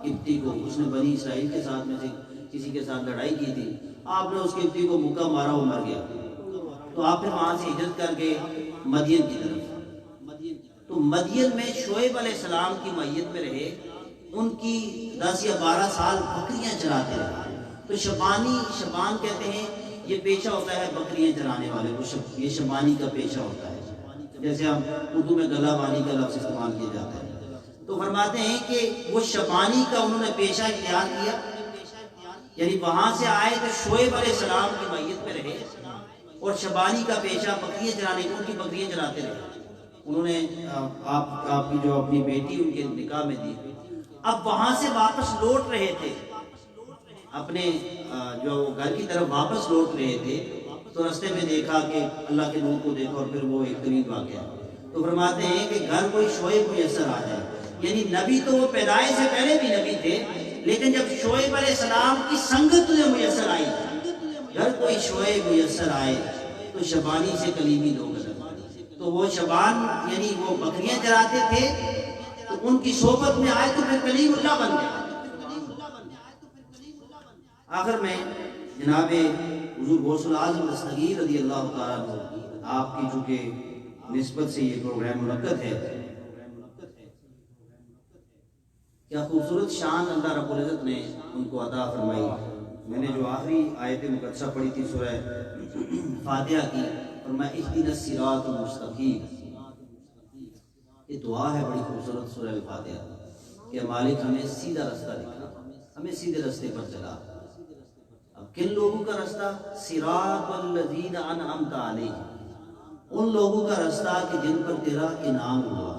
قبطی کو، اس نے بنی اسرائیل کے ساتھ میں سے کسی کے ساتھ لڑائی کی تھی، آپ نے اس قبطی کو بھوکا مارا، وہ مر گیا، تو آپ نے وہاں سے ہجرت کر کے مدین کی طرف، تو مدین میں شعیب علیہ السلام کی معیت میں رہے، ان کی 10 یا 12 سال بکریاں چراتے رہے۔ تو شبان کہتے ہیں یہ پیشہ ہوتا ہے بکریاں چرانے والے کو، یہ شبانی کا پیشہ ہوتا ہے، جیسے ہم اردو میں گلا بانی کا لفظ استعمال کیا جاتا ہے۔ تو فرماتے ہیں کہ وہ شبانی کا انہوں نے پیشہ اختیار کیا، یعنی وہاں سے آئے تو شعیب علیہ السلام کی معیت میں رہے، اور شبانی کا پیشہ بکریاں چرانے کو، ان کی بکریاں چراتے رہے، انہوں نے آپ کی جو اپنی بیٹی ان کے نکاح میں دی۔ اب وہاں سے واپس لوٹ رہے تھے، اپنے جو گھر کی طرف واپس لوٹ رہے تھے، تو رستے میں دیکھا کہ اللہ کے نور کو دیکھا، اور پھر وہ ایک طویل واقعہ تو فرماتے ہیں کہ گھر کوئی شعیب میسر آ جائے، یعنی نبی تو وہ پیدائش سے پہلے بھی نبی تھے، لیکن جب شعیب علیہ السلام کی سنگت تجھے میسر آئی، گھر کوئی شعیب میسر آئے تو شبانی سے کلیمی لوگ الگ۔ تو وہ شبان یعنی وہ بکریاں چراتے تھے، تو ان کی صحبت میں آئے تو پھر کلیم اللہ بن گئے۔ آخر میں جناب حضور غوث العظم دستگیر رضی اللہ تعالیٰ عنہ، آپ کی چونکہ نسبت سے یہ پروگرام منعقد ہے، کیا خوبصورت شان اللہ رب العزت نے ان کو عطا فرمائی۔ میں نے جو آخری آیت مقدسہ پڑھی تھی سورہ فاتحہ کی، فرمایا اہدنا الصراط المستقیم، یہ دعا ہے بڑی خوبصورت سورہ الفاتحہ کہ مالک ہمیں سیدھا رستہ دکھا، ہمیں سیدھے رستے پر چلا۔ اب کن لوگوں کا رستہ؟ صراط الذین انعمت علیہم، ان لوگوں کا رستہ کہ جن پر تیرا انعام ہوا،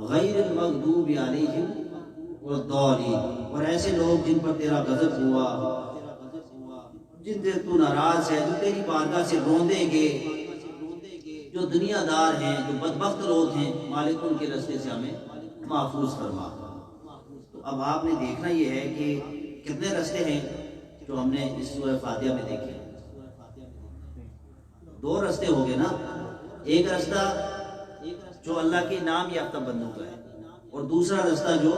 غیر المغضوب علیہم والضالین، اور ایسے لوگ جن پر تیرا غضب ہوا، جن سے تو ناراض ہے، جو تیری بارگاہ سے روندیں گے، جو دنیا دار ہیں، جو بدبخت لوگ ہیں، مالک ان کے رستے سے ہمیں محفوظ فرما۔ تو اب آپ نے دیکھنا یہ ہے کہ کتنے رستے ہیں جو ہم نے اس سورہ فاتحہ میں دیکھے۔ دو رستے ہو گئے نا، ایک رستہ جو اللہ کے نام یافتہ بندوں کا ہے، اور دوسرا رستہ جو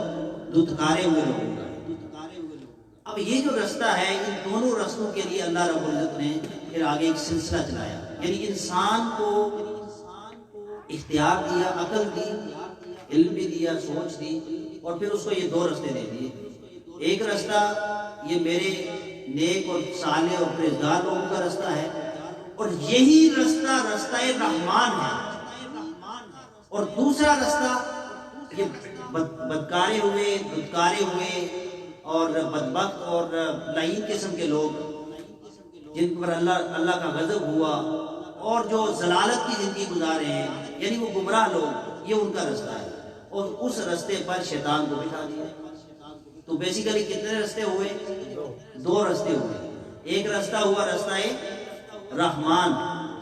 دھتکارے ہوئے لوگوں کا ہے۔ اب یہ جو رستہ ہے، ان دونوں رستوں کے لیے اللہ رب العزت نے پھر آگے ایک سلسلہ چلایا، یعنی انسان کو اختیار دیا، عقل دی، علم بھی دیا، سوچ دی، اور پھر اس کو یہ دو رستے دے دیے۔ ایک رستہ یہ میرے نیک اور صالح اور پرہیزگار لوگوں کا رستہ ہے، اور یہی رستہ رستہ رحمان ہے، اور دوسرا رستہ یہ بدکارے ہوئے، دھتکارے ہوئے اور بدبخت اور لعین قسم کے لوگ، جن پر اللہ کا غضب ہوا اور جو ضلالت کی زندگی گزارے ہیں، یعنی وہ گمراہ لوگ، یہ ان کا رستہ ہے، اور اس رستے پر شیطان کو بٹھا دیا۔ تو بیسیکلی کتنے رستے ہوئے؟ دو رستے ہوئے۔ ایک رستہ ہوا رستہ رحمان،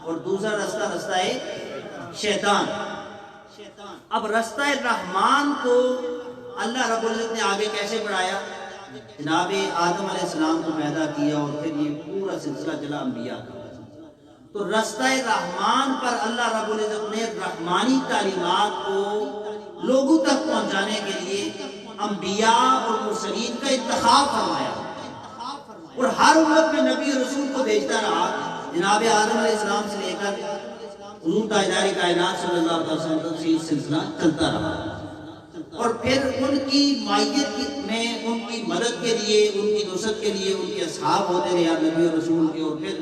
اور دوسرا رستہ شیطان۔ اب رستہ رحمان کو اللہ رب العزت نے آگے کیسے بڑھایا؟ جناب آدم علیہ السلام کو پیدا کیا، اور پھر یہ پورا سلسلہ چلا انبیاء کا۔ تو رستہ رحمان پر اللہ رب العزت نے رحمانی تعلیمات کو لوگوں تک پہنچانے کے لیے انبیاء اور مرسلین کا انتخاب فرمایا، اور ہر امت میں نبی اور رسول کو بھیجتا رہا۔ جناب آدم علیہ السلام سے لے کر حضور تاجدار کائنات صلی اللہ علیہ وسلم سے یہ سلسلہ چلتا رہا، اور پھر ان کی مائیت میں ان کی مدد کے لیے، ان کی نصرت کے لیے ان کے اصحاب ہوتے رہے نبی اور رسول کے، اور پھر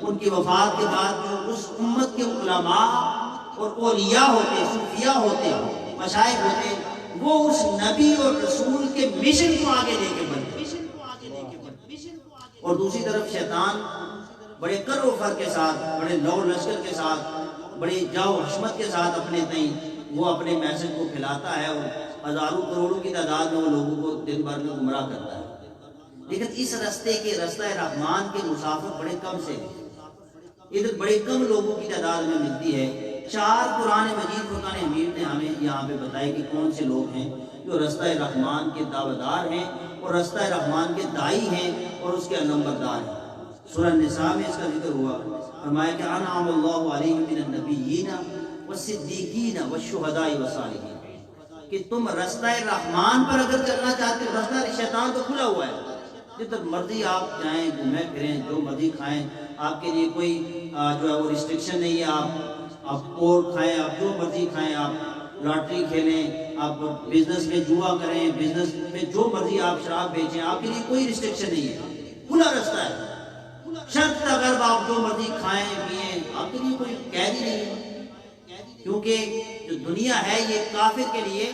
ان کی وفات کے بعد جو اس امت کے علماء اور اولیاء ہوتے، صوفیاء ہوتے، مشائخ ہوتے، وہ اس نبی اور رسول کے مشن کو آگے لے کے بڑھتے۔ اور دوسری طرف شیطان بڑے کر و فر کے ساتھ، بڑے لو لشکر کے ساتھ، بڑے جاؤ حشمت کے ساتھ اپنے تئیں وہ اپنے میسج کو پھیلاتا ہے، اور ہزاروں کروڑوں کی تعداد میں وہ لوگوں کو دن بھر میں گمراہ کرتا ہے۔ لیکن اس رستے کے رستہ رحمان کے مسافر بڑے کم سے ہیں، ادھر بڑے کم لوگوں کی تعداد میں ملتی ہے۔ 4 قرآن مجید فرقان حمید نے ہمیں یہاں پہ بتایا کہ کون سے لوگ ہیں جو رستہ رحمان کے دعویدار ہیں، اور رستہ رحمان کے دائی ہیں، اور اس کے علمبردار ہیں۔ سورہ نساء میں اس کا ذکر ہوا، فرمایا کہ انعم اللہ علیہم من النبیین والصدیقین والشہداء والصالحین، کہ تم رستہ رحمان پر اگر چلنا چاہتے ہو، رستہ شیطان تو کھلا ہوا ہے، جدھر مرضی آپ جائیں، گھومیں پھریں، جو مرضی کھائیں، آپ کے لیے کوئی جو ہے وہ ریسٹرکشن نہیں ہے، آپ پورک کھائیں، آپ جو مرضی کھائیں، آپ لاٹری کھیلیں، آپ بزنس میں جوا کریں، بزنس میں جو مرضی آپ شراب بیچیں، آپ کے لیے کوئی ریسٹرکشن نہیں ہے، کھلا رستہ ہے۔ شرط اگر آپ جو مرضی کھائیں پیئیں، آپ کے لیے کوئی قید ہی نہیں ہے، کیونکہ جو دنیا ہے یہ کافر کے لیے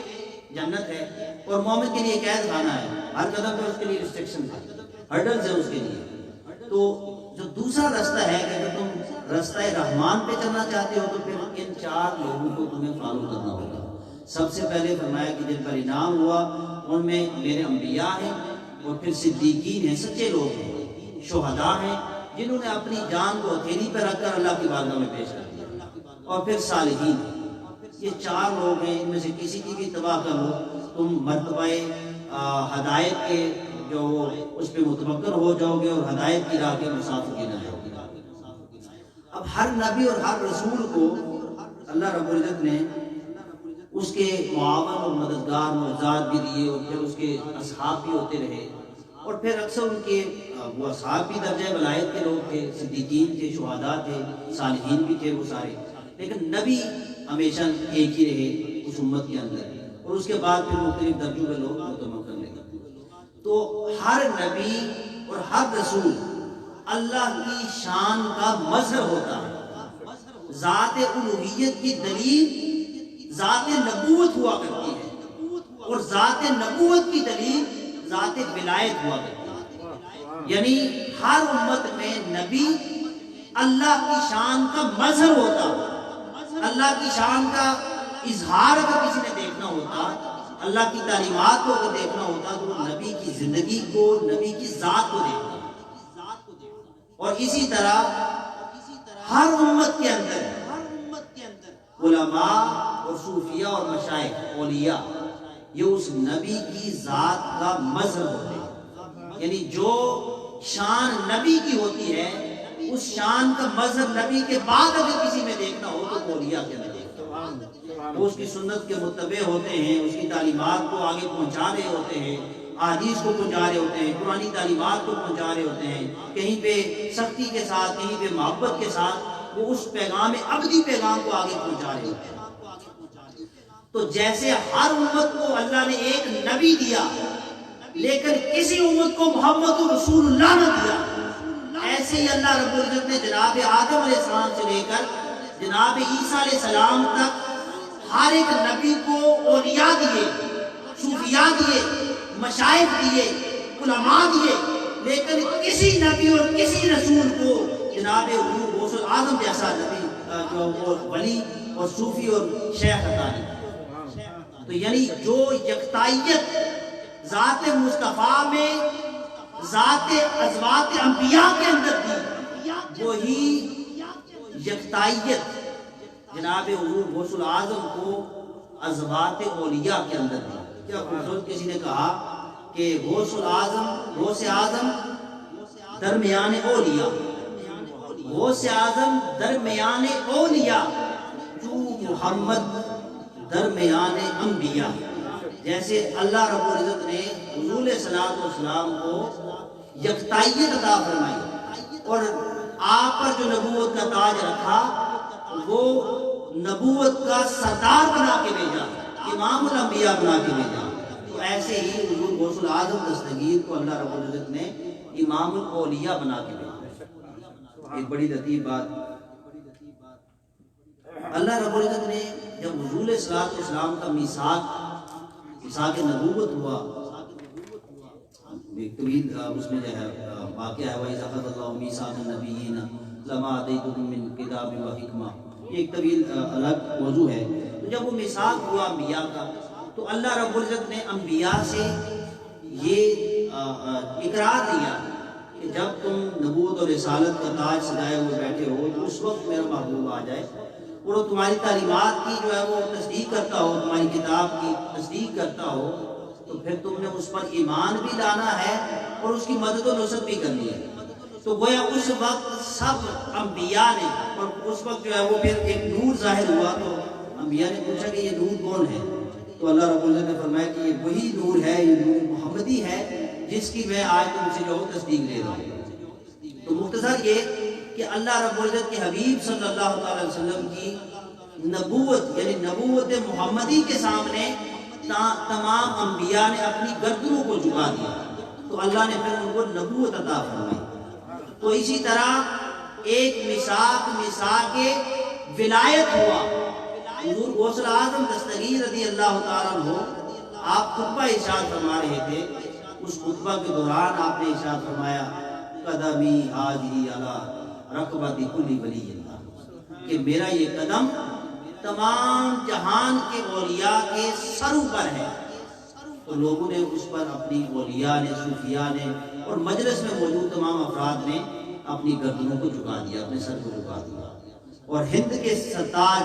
جنت ہے، اور مومن کے لیے قید خانہ ہے، ہر قدم پر اس کے لیے ریسٹرکشن ہے، ہرڈلز ہے اس کے لیے۔ تو جو دوسرا رستہ ہے کہ اگر تم رستہ رحمان پہ چلنا چاہتے ہو تو پھر ان 4 لوگوں کو تمہیں فالو کرنا ہوگا۔ سب سے پہلے فرمایا کہ جن پر انعام ہوا ان میں میرے انبیاء ہیں، اور پھر صدیقین ہیں، سچے لوگ ہیں، شہداء ہیں، جنہوں نے اپنی جان کو ہتھیلی پہ رکھ کر اللہ کی بارگاہ میں پیش کر دیا۔ اور پھر صالحین. یہ 4 لوگ ہیں، ان میں سے کسی کی بھی اتباع کر لو تم مرتبہ ہدایت کے جو اس پہ متمکن ہو جاؤ گے اور ہدایت کی راہ کے مسافر گنا جاؤ گے. اب ہر نبی اور ہر رسول کو اللہ رب العزت نے اس کے معاون اور مددگار معجزات بھی دیے، اور پھر اس کے اصحاب بھی ہوتے رہے، اور پھر اکثر ان کے وہ اصحاب بھی درجہ ولایت کے لوگ تھے، صدیقین تھے، شہداء تھے، صالحین بھی تھے وہ سارے. لیکن نبی ہمیشہ ایک ہی رہے اس امت کے اندر، اور اس کے بعد پھر مختلف درجوں کے لوگ متمکن رہے. تو ہر نبی اور ہر رسول اللہ کی شان کا مظہر ہوتا ہے. ذات الوہیت کی دلیل ذات نبوت ہوا کرتی ہے، اور ذات نبوت کی دلیل ذات ولایت ہوا کرتی ہے. یعنی ہر امت میں نبی اللہ کی شان کا مظہر ہوتا، اللہ کی شان کا اظہار اگر کسی نے دیکھنا ہوتا، اللہ کی تعلیمات کو اگر دیکھنا ہوتا، تو وہ نبی کی زندگی کو، نبی کی ذات کو دیکھتا. اور اسی طرح ہر امت کے اندر علماء اور صوفیاء اور مشائخ اولیاء یہ اس نبی کی ذات کا مظہر ہوتے ہیں. یعنی جو شان نبی کی ہوتی ہے اس شان کا مظہر نبی کے بعد اگر کسی میں دیکھنا ہو تو اولیاء کے اندر دیکھتا ہے. وہ اس کی سنت کے متبع ہوتے ہیں، اس کی تعلیمات کو آگے پہنچا رہے ہوتے ہیں، احادیث کو پہنچا رہے ہوتے ہیں، قرآنی تعلیمات کو پہنچا رہے ہوتے ہیں، کہیں پہ سختی کے ساتھ، کہیں پہ محبت کے ساتھ وہ اس پیغام ابدی پیغام کو آگے پہنچا رہے ہوتے ہیں. تو جیسے ہر امت کو اللہ نے ایک نبی دیا لیکن کسی امت کو محمد رسول اللہ نہ دیا، ایسے ہی اللہ رب العزت نے جناب آدم علیہ السلام سے لے کر جناب عیسیٰ علیہ السلام تک ہر ایک نبی کو اولیاء دیے، صوفیاء دیے، مشائخ دیے، علماء دیے، لیکن کسی نبی اور کسی رسول کو جناب حضور غوث اعظم جیسا نبی جو ولی اور صوفی اور شیخ عطا نہیں. تو یعنی جو یکتائیت ذات مصطفیٰ میں ذات ازواج انبیاء کے اندر تھی، وہی یکتائیت جناب حضور غوث اعظم کو ازواج اولیاء کے اندر تھی. کیا خوبصورت کسی نے کہا کہ غوث اعظم درمیان اولیاء، غوث اعظم درمیان اولیاء، جو محمد درمیان انبیاء. جیسے اللہ رب العزت نے حضور علیہ السلام کو یکتائیت عطا فرمائی اور آپ پر جو نبوت کا تاج رکھا وہ نبوت کا سردار بنا کے بھیجا، امام الانبیاء بنا کے بھیجا. تو ایسے ہی حضور غوث اعظم دستگیر کو اللہ رب العزت نے امام الاولیاء بنا کے بھیجا. ایک بڑی لطیف بات، اللہ رب العزت نے جب حضور علیہ السلام کا میثاق نبوت ہوا، ایک طویل اس میں جو ہے واقعہ ہے وَإِذْ أَخَذَ اللَّهُ مِيثَاقَ النَّبِيِّينَ لَمَا آتَيْتُكُم مِّن كِتَابٍ وَحِكْمَةٍ، یہ ایک طویل الگ موضوع ہے. تو جب وہ میثاق ہوا انبیاء کا تو اللہ رب العزت نے انبیاء سے یہ اقرار دیا کہ جب تم نبوت اور رسالت کا تاج سجائے ہوئے بیٹھے ہو تو اس وقت میرا محبوب آ جائے اور وہ تمہاری تعلیمات کی جو ہے وہ تصدیق کرتا ہو، تمہاری کتاب کی تصدیق کرتا ہو، تو پھر تم نے اس پر ایمان بھی لانا ہے اور اس کی مدد و نصرت بھی کرنی ہے. تو گویا اس وقت سب انبیاء نے، اور اس وقت جو ہے وہ پھر ایک نور ظاہر ہوا تو انبیاء نے پوچھا کہ یہ نور کون ہے؟ تو اللہ رب العزت نے فرمایا کہ یہ وہی نور ہے، یہ نور محمدی ہے جس کی میں آج تم سے جو تصدیق لے رہا ہوں. تو مختصر یہ کہ اللہ رب العزت کے حبیب صلی اللہ علیہ وسلم کی نبوت یعنی نبوت محمدی کے سامنے تمام انبیاء نے اپنی گردنوں کو جھکا دیا، تو اللہ نے پھر ان کو نبوت عطا فرمائی. تو اسی طرح ایک میثاق ولایت ہوا. حضور غوث اعظم دستگیر رضی اللہ تعالیٰ عنہ آپ خطبہ ارشاد فرما رہے تھے، اس خطبہ کے دوران آپ نے ارشاد فرمایا قدمی حاضری علی رقبۃ کل ولی اللہ، کہ میرا یہ قدم تمام جہان کے اولیاء کے سروں پر ہے. تو لوگوں نے اس پر اپنی اولیاء نے، صوفیاء نے اور مجلس میں موجود تمام افراد نے اپنی گردنوں کو جھکا دیا، اپنے سر کو جھکا دیا. اور ہند کے سرتاج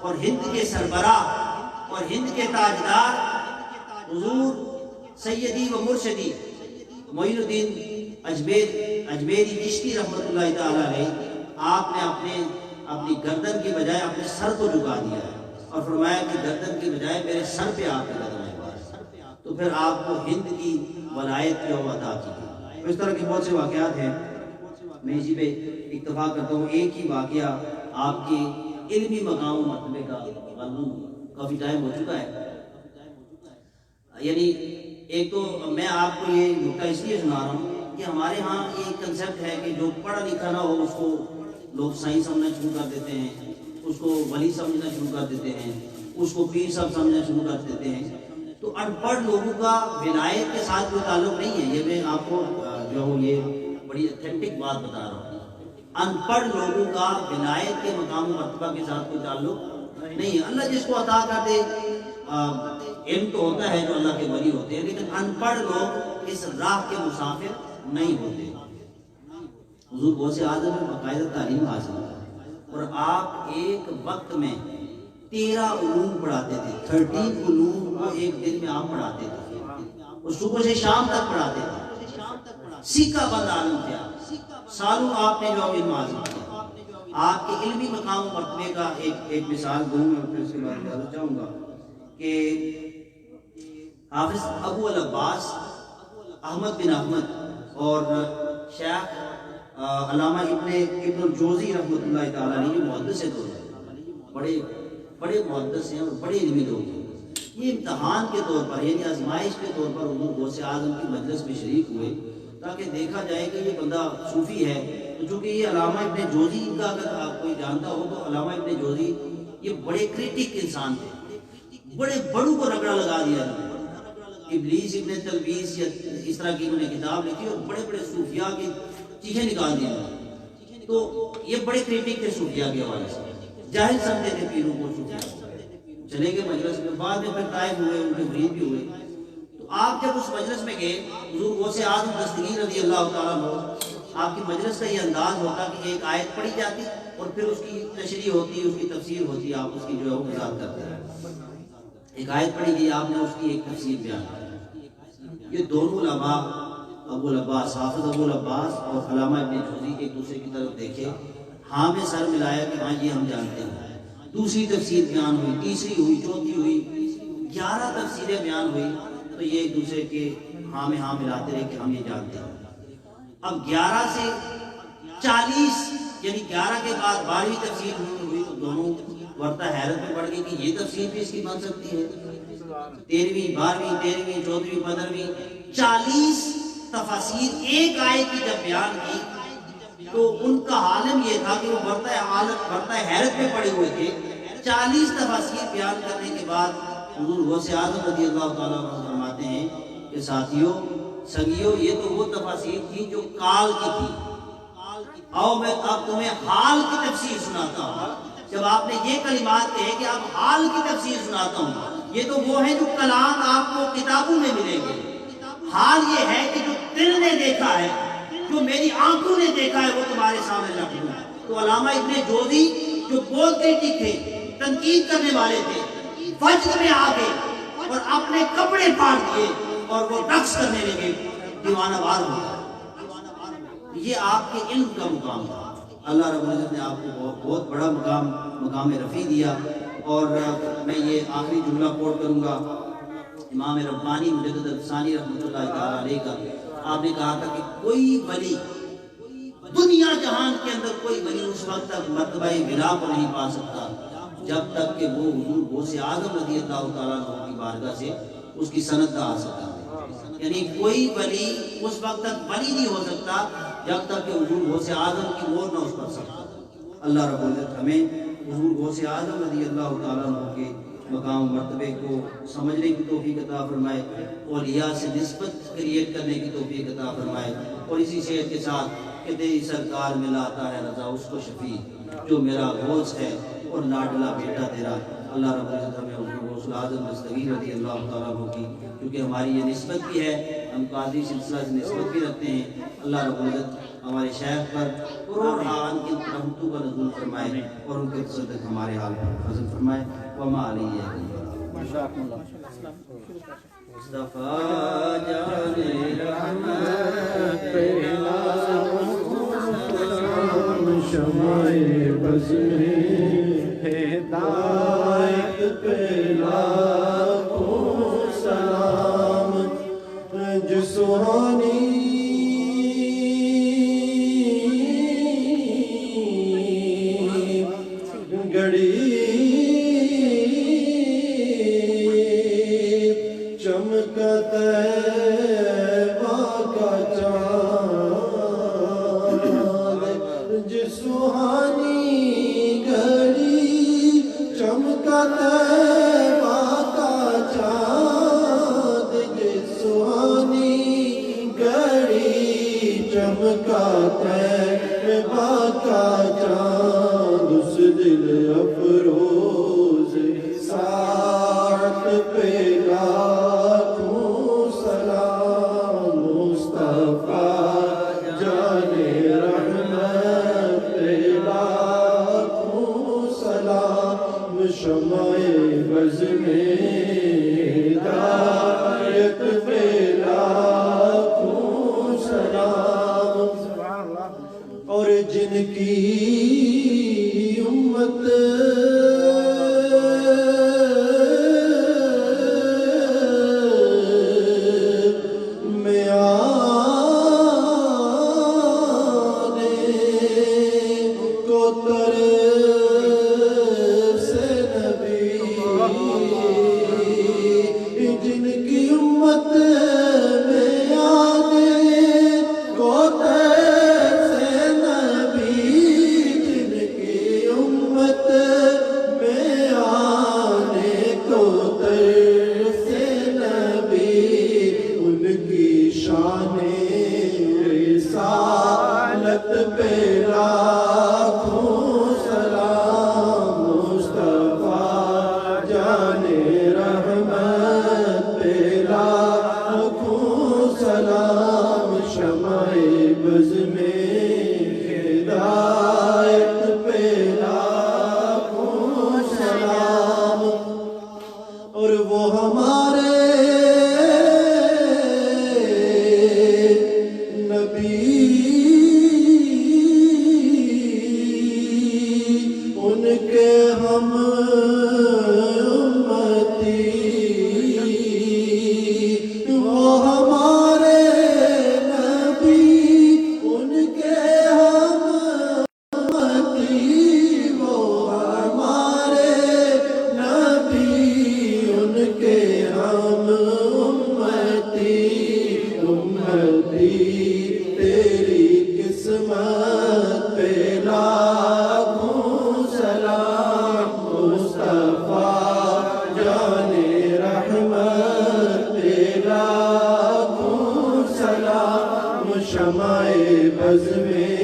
اور ہند کے سربراہ اور ہند کے تاجدار حضور سیدی و مرشدی معین الدین اجمیری چشتی رحمۃ اللہ تعالیٰ علیہ، آپ نے اپنی گردن کی بجائے اپنے سر کو جھکا دیا اور فرمایا کہ گردن کی بجائے میرے سر پہ آپ کی قدم ہے، تو پھر آپ کو ہند کی ولایت جو عطا کی۔ اس طرح کے بہت سے واقعات ہیں، میں اسی پہ اکتفا کرتا ہوں۔ ایک ہی واقعہ آپ کے علمی مقام و مرتبے کا، کافی ٹائم ہو چکا ہے، یعنی ایک تو میں آپ کو یہ نکتہ اس لیے سنا رہا ہوں کہ ہمارے ہاں ایک کنسیپٹ ہے کہ جو پڑھا لکھا نہ ہو اس کو لوگ صحیح سمجھنا شروع کر دیتے ہیں، اس کو ولی سمجھنا شروع کر دیتے ہیں، اس کو پیر صاحب سمجھنا شروع کر دیتے ہیں۔ تو ان پڑھ لوگوں کا ولایت کے ساتھ کوئی تعلق نہیں ہے، یہ میں آپ کو جو ہوں یہ بڑی اتھینٹک بات بتا رہا ہوں۔ ان پڑھ لوگوں کا ولایت کے مقام و مرتبہ کے ساتھ کوئی تعلق نہیں ہے۔ اللہ جس کو عطا کر دے، علم تو ہوتا ہے جو اللہ کے ولی ہوتے ہیں، لیکن ان پڑھ لوگ اس راہ کے مسافر نہیں ہوتے۔ حضور غوث اعظم میں باقاعدہ تعلیم حاصل ہے اور آپ ایک وقت میں 13 علوم پڑھاتے تھے، 13 علوم کو ایک دن میں آپ پڑھاتے تھے اور صبح سے شام تک پڑھاتے تھے۔ سیکھا بند عالم تھے آپ، سالوں آپ نے جو علم حاصل کیا۔ آپ کے علمی مقام و مرتبے کا ایک مثال دوں میں، پھر اس کے بعد اجازت چاہوں گا کہ حافظ ابو العباس احمد بن احمد اور شیخ علامہ ابن الجوزی رحمۃ اللہ تعالیٰ علیہ، یہ محدث دور ہیں، بڑے محدث ہیں اور بڑے علمی لوگ ہیں۔ یہ امتحان کے طور پر، یعنی آزمائش کے طور پر حضور غوث اعظم کی مجلس میں شریک ہوئے تاکہ دیکھا جائے کہ یہ بندہ صوفی ہے۔ تو چونکہ یہ علامہ ابن جوزی کا اگر آپ کوئی جانتا ہو تو علامہ ابن جوزی یہ بڑے کریٹک انسان تھے، بڑے بڑوں کو رگڑا لگا دیا تھا۔ ابلیس ابن تلبیس یا اس طرح کی انہوں نے کتاب لکھی اور بڑے بڑے صوفیاء کی چیخیں نکال دی۔ تو یہ بڑے کریٹک تھے صوفیاء کے حوالے سے، جاہل سمجھتے تھے پیروں کو، صوفیاء چلے گئے مجلس میں، بعد میں پھر طائف ہوئے، ان کے مرید بھی ہوئے۔ تو آپ جب اس مجلس میں گئے، حضور غوث اعظم دستگیر رضی اللہ تعالیٰ عنہ، آپ کی مجلس کا یہ انداز ہوتا کہ ایک آیت پڑھی جاتی اور پھر اس کی تشریح ہوتی، اس کی تفسیر ہوتی، آپ اس کی جو ہے وہ وضاحت کرتے ہیں۔ ایک آیت پڑھی گئی، آپ نے اس کی ایک تفسیر بیان کی۔ یہ دونوں علماء، ابو العباس، حافظ ابو العباس اور علامہ ابن جوزی ایک دوسرے کی طرف دیکھے، ہاں میں سر ملایا کہ ہاں یہ ہم جانتے ہیں۔ دوسری تفسیر بیان ہوئی، تیسری ہوئی، چوتھی ہوئی، 11 تفسیریں بیان ہوئی، تو یہ ایک دوسرے کے ہاں میں ہاں ملاتے رہے کہ ہم یہ جانتے ہیں۔ اب 11 سے 40 یعنی 11 کے بعد 12ویں تفسیر ہوئی تو دونوں ورطہ حیرت میں پڑ گئی کہ یہ تفسیر بھی اس کی بن سکتی ہے۔ 13ویں، 12ویں، 13ویں، 14ویں، 15ویں، 40 تفاسیر ایک آیت کی جب بیان کی تو ان کا عالم یہ تھا کہ وہ ورطہ حیرت میں پڑے ہوئے تھے۔ 40 تفاسیر بیان کرنے کے بعد حضور غوث اعظم رضی اللہ تعالیٰ عنہ فرماتے ہیں کہ ساتھیو، سنگیو، یہ تو وہ تفاسیر تھی جو کال کی تھی، آؤ میں اب تمہیں حال کی تفسیر سناتا ہوں۔ جب آپ نے یہ کلمات کہے کہ اب حال کی تفسیر سناتا ہوں، یہ تو وہ ہیں جو کلام آپ کو کتابوں میں ملیں گے۔ حال یہ ہے کہ جو دل نے دیکھا ہے، جو میری آنکھوں نے دیکھا ہے، وہ تمہارے سامنے رکھ دوں۔ تو علامہ ابن جوزی جو بہت کریٹک تھے، تنقید کرنے والے تھے، فجر میں آ گئے اور اپنے کپڑے پھاڑ دیے اور وہ رقص کرنے لگے، دیوانہ وار ہو گئے۔ یہ آپ کے علم کا مقام تھا۔ اللہ رب العزت نے آپ کو بہت بڑا مقام رفیع دیا۔ اور میں یہ آخری جملہ کوٹ کروں گا امام ربانی مجدد الثانی رحمۃ اللہ تعالیٰ علیہ کا۔ آپ نے کہا تھا کہ کوئی ولی دنیا جہان کے اندر، کوئی ولی اس وقت تک مرتبہ ولا کو نہیں پا سکتا جب تک کہ وہ حضور غوث اعظم رضی اللہ تعالیٰ عنہ کی بارگاہ سے اس کی سند کا حاصل کرے۔ یعنی کوئی ولی اس وقت تک ولی نہیں ہو سکتا جب تک کہ حضور غوث اعظم کی مہر نہ اس پر سکتا۔ اللہ رب العزت ہمیں حضور غوث اعظم رضی اللہ تعالیٰ عنہ کے مقام مرتبے کو سمجھنے کی توفیق عطا فرمائے، اولیاء سے نسبت کریٹ کرنے کی توفیق عطا فرمائے، اور اسی شعر کے ساتھ کہ تیری سرکار میں لاتا ہے رضا اس کو شفیع جو میرا غوث ہے اور لاڈلا بیٹا تیرا۔ اللہ رب العزت ہمیں حضور غوث اعظم دستگیر رضی اللہ تعالیٰ عنہ کی، کیونکہ ہماری یہ نسبت بھی ہے، ہم قادری سلسلہ سے نسبت بھی رکھتے ہیں۔ اللہ رب العزت ہمارے شیخ پر قرآن کی رحمتوں کا نزول فرمائے اور ان کے تصدق ہمارے حال پر فضل فرمائے۔ وما علیہ مصطفیٰ جان رحمت پیلا شمع بز میں ہدایت پہ لاکھوں سلام، جس سہانی گھڑی چمکا طیبہ کا چاند، جس سہانی گھڑی چمکا طیبہ کا چاند، جس سہانی گھڑی چمکا طیبہ کا چاند، اس دل افروز ساعت پہ لاکھوں سلام، مصطفیٰ جان رحمت پہ لاکھوں سلام، شمع بز میں ہدایت پہ لاکھوں سلام، اور جن کی امت میں آنے کو طرف سے نبی، جن کی امت میں آنے کو طرف سے نبی، جن کی امت میں آنے کو طرف سے نبی، ان کی شان رسالت پہ لاکھوں سلام، مصطفیٰ جان رحمت پہ لاکھوں سلام، شمع بز میں ہدایت پہ لاکھوں سلام، اور وہ ہمارے نبی، ان کے ہم امتی، وہ ہمارے نبی، ان کے ہم امتی، وہ ہمارے نبی، ان کے ہم امتی، امتی تیری قسمت پہ لاکھوں سلام، مصطفیٰ جان رحمت پہ لاکھوں سلام، شمع بز میں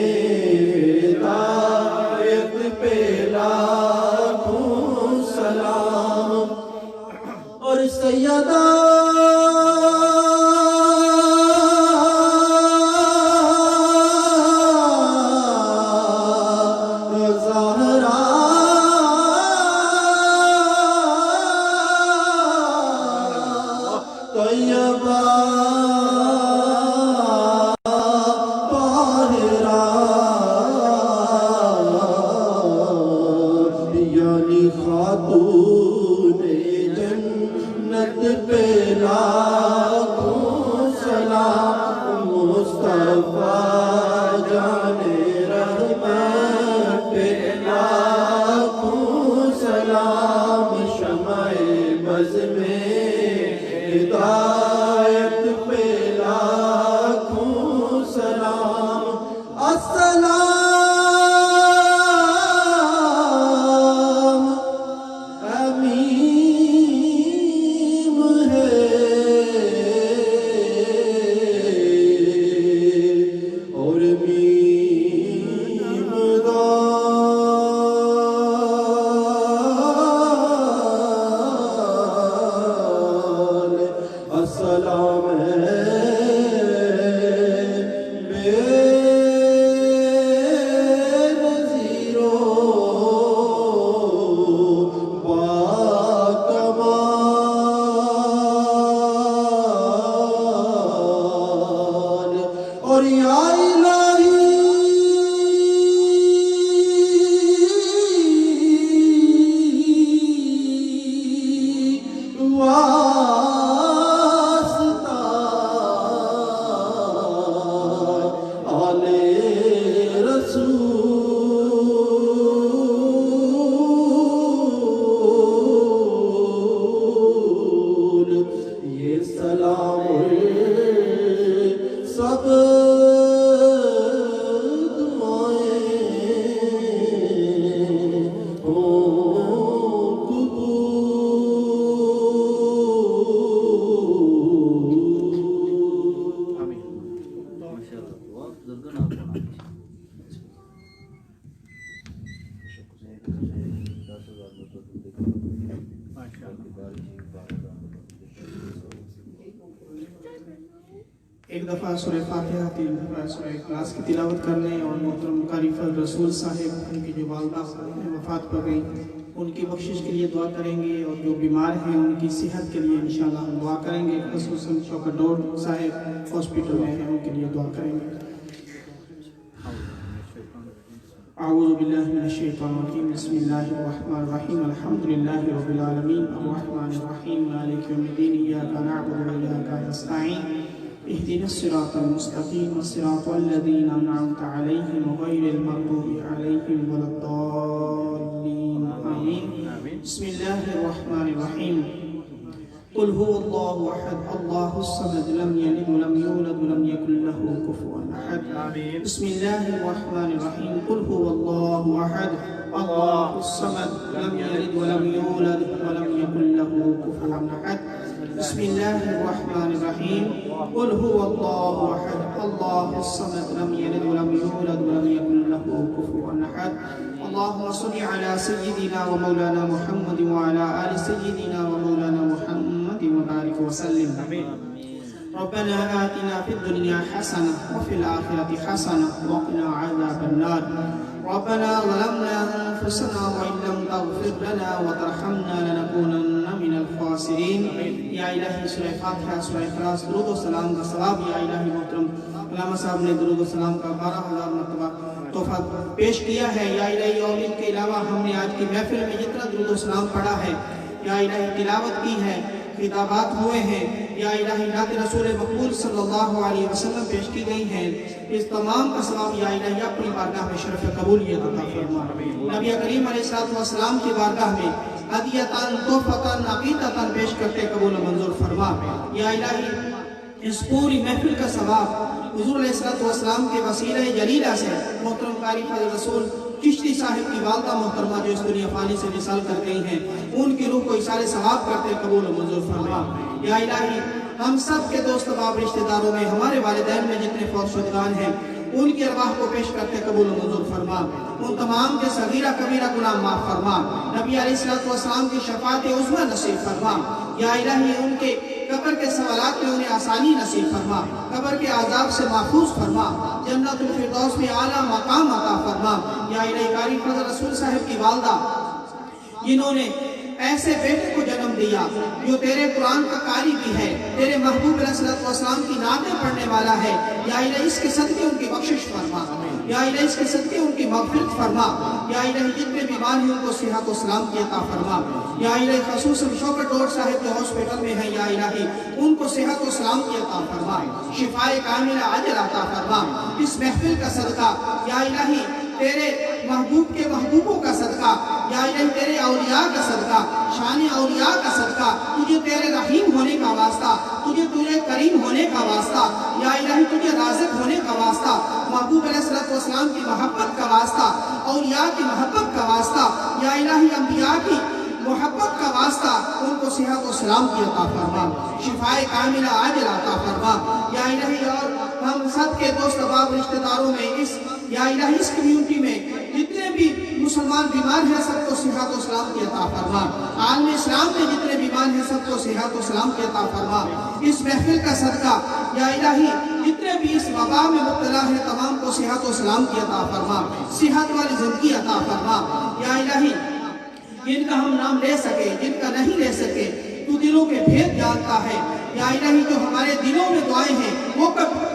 ہدایت پہ لاکھوں سلام، اور سیدہ طیبہ طاہرہ، یعنی خاتون جنت پہ لاکھوں سلام، مصطفیٰ جان رحمت پہ لاکھوں سلام، شمع بز میں ہدایت پہ لاکھوں سلام، السلام امین ہے السلام ہے بے نظیرو باکمال اور یا سب دعائیں ہوں قبول. ایک دفعہ سورہ فاتحہ سورہ اخلاص کی تلاوت کرنے اور محترم قاری فضل رسول صاحب ان کی جو والدہ وفات پا گئی ان کی بخشش کے لیے دعا کریں گے، اور جو بیمار ہیں ان کی صحت کے لیے انشاءاللہ ہم دعا کریں گے، خصوصاً شوکت ڈور صاحب ہاسپٹل میں ہیں ان کے لیے دعا کریں گے. اعوذ باللہ من الشیطان الرجیم بسم اللہ الرحمن الرحیم الحمد للہ رب العالمین الرحمن الرحیم مالک یوم الدین ایاک نعبد و ایاک نستعین اهدنا الصراط المستقیم صراط الذین انعمت علیہم غیر المغضوب علیہم ولا الضالین آمین. بسم اللہ الرحمن الرحیم قل هو اللہ احد اللہ الصمد لم یلد ولم یولد ولم یکن له کفوا احد. بسم اللہ الرحمن الرحیم قل هو اللہ احد اللہ الصمد لم یلد ولم یولد ولم یکن له کفوا احد. بسم اللہ الرحمن الرحیم قل هو اللہ احد اللہ الصمد لم یلد ولم یولد ولم یکن له کفوا احد. اللهم صل على سيدنا ومولانا محمد وعلى آل سيدنا ومولانا محمد وبارك وسلم. ربنا آتنا في الدنيا حسنة وفي الآخرة حسنة وقنا عذاب النار. ربنا ظلمنا أنفسنا وإن لم تغفر لنا وترحمنا لنكونن من الخاسرين. یا الہی سورہ فاتحہ سورہ اخلاص درود و سلام کا ثواب یا الہی محترم علامہ صاحب نے درود و سلام کا 12,000 مرتبہ تحفہ پیش کیا ہے. یا الہی اور ان کے علاوہ ہم نے آج کی محفل میں جتنا درود و سلام پڑھا ہے یا الہی تلاوت کی ہے خطابات ہوئے ہیں یا الہی نعت رسول مقبول صلی اللہ علیہ وسلم پیش کی گئی ہیں، اس تمام کا ثواب یا الہی اپنی بارگاہ میں شرف قبولیت عطا فرما. نبی کریم علیہ السلام کی بارگاہ میں ہدیتاً تحفتاً عقیدتاً پیش کرتے قبول و منظور فرما. یا الہی اس پوری محفل کا ثواب حضور علیہ السلام کے وسیلہ جلیلہ سے محترم قاری فضل رسول چشتی صاحب کی والدہ محترمہ جو اس دنیا فانی سے وصال کر گئی ہیں ان کی روح کو اثار ثواب کرتے قبول و منظور فرما. یا الہی ہم سب کے دوست احباب رشتہ داروں میں ہمارے والدین میں جتنے فوت شدگان ہیں ان کی ارواح کو پیش کرتے قبول و منظور فرما. ان تمام کے صغیرہ کبیرہ گناہ معاف فرما. نبی علیہ السلام کی شفاعت عظمی نصیب فرما. یا الہی ان کے قبر کے سوالات میں انہیں آسانی نصیب فرما، قبر کے عذاب سے محفوظ فرما، جنت الفردوس میں اعلیٰ مقام عطا فرما. یا الہی قاری فضل رسول صاحب کی والدہ جنہوں نے ایسے بیٹے کو جنم دیا جو تیرے قرآن کا قاری بھی ہے، تیرے محبوب علیہ السلام کی نعتیں پڑھنے والا ہے، یا الہی اس کے صدقے ان کی بخشش فرما. یا الہی اس کے صدقے ان کی مغفرت فرما. یا الہی جتنے بیمار ہیں ان کو صحت و سلام کی عطا فرما. یا الہی خصوصاً شوکت ڈور صاحب جو ہاسپٹل میں ہیں یا الہی ان کو صحت و سلام کی عطا فرما، شفائے کاملہ عاجل عطا فرما. اس محفل کا صدقہ یا الہی تیرے محبوب کے محبوبوں کا صدقہ یا الہی تیرے اولیاء کا صدقہ، شان اولیاء کا صدقہ، تجھے تیرے رحیم ہونے کا واسطہ، تجھے کریم ہونے کا واسطہ، یا الہی تجھے رازق ہونے کا واسطہ، محبوب علیہ السلام کی محبت کا واسطہ، اولیاء کی محبت کا واسطہ، یا الہی انبیاء کی محبت کا واسطہ ان کو صحت و سلام کی عطا فرما، شفائے کاملہ عاجل عطا فرما. یا الہی اور ہم سب کے دوست احباب رشتہ داروں میں یا الہی اس کمیونٹی میں جتنے بھی مسلمان بیمار ہیں سب کو صحت و سلام کی عطا فرما، عالم اسلام میں جتنے بیمار ہیں سب کو صحت و سلام کی عطا فرما۔ اس محفل کا صدقہ یا الہی جتنے بھی اس وبا میں مبتلا ہیں تمام کو صحت و سلام کی عطا فرما، صحت والی زندگی عطا فرما۔ یا الہی جن کا ہم نام لے سکے، جن کا نہیں لے سکے، تو دلوں کے بھید جانتا ہے۔ یا الہی جو ہمارے دلوں میں دعائیں ہیں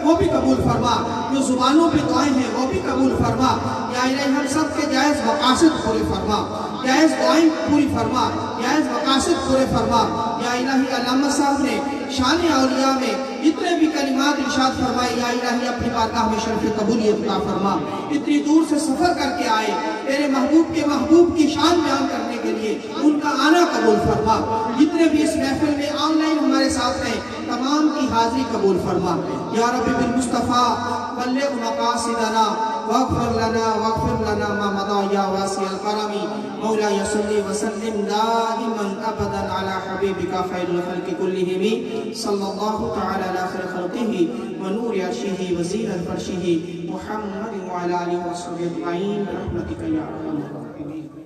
وہ بھی قبول فرما، جو زبانوں پہ دعائیں ہیں وہ بھی قبول فرما۔ یا الہی ہم سب کے جائز مقاصد پورے فرما، جائز دعائیں پوری فرما، جائز مقاصد پورے فرما۔ یا الہی علامہ صاحب نے شان اولیاء میں جتنے بھی کلمات ارشاد فرمائے، یا الہی اپنی بارگاہ میں شرف قبولیت عطا فرما۔ اتنی دور سے سفر کر کے آئے تیرے محبوب کے محبوب کی شان بیان کرنے کے لیے، ان کا آنا قبول فرما۔ جتنے بھی اس محفل میں آن لائن ہمارے ساتھ ہیں تمام کی حاضری قبول فرما۔ یا رب بالمصطفیٰ بلغ مقاصدنا واغفر لنا ما مضى یا واسع الکرم۔ مولاي صل وسلم دائما ابدا على حبيبك خير الخلق كلهم صلى الله تعالى على خير خلقه ونور عرشه وزينة فرشه محمد وعلى آله وصحبه أجمعين برحمتك يا أرحم الراحمين۔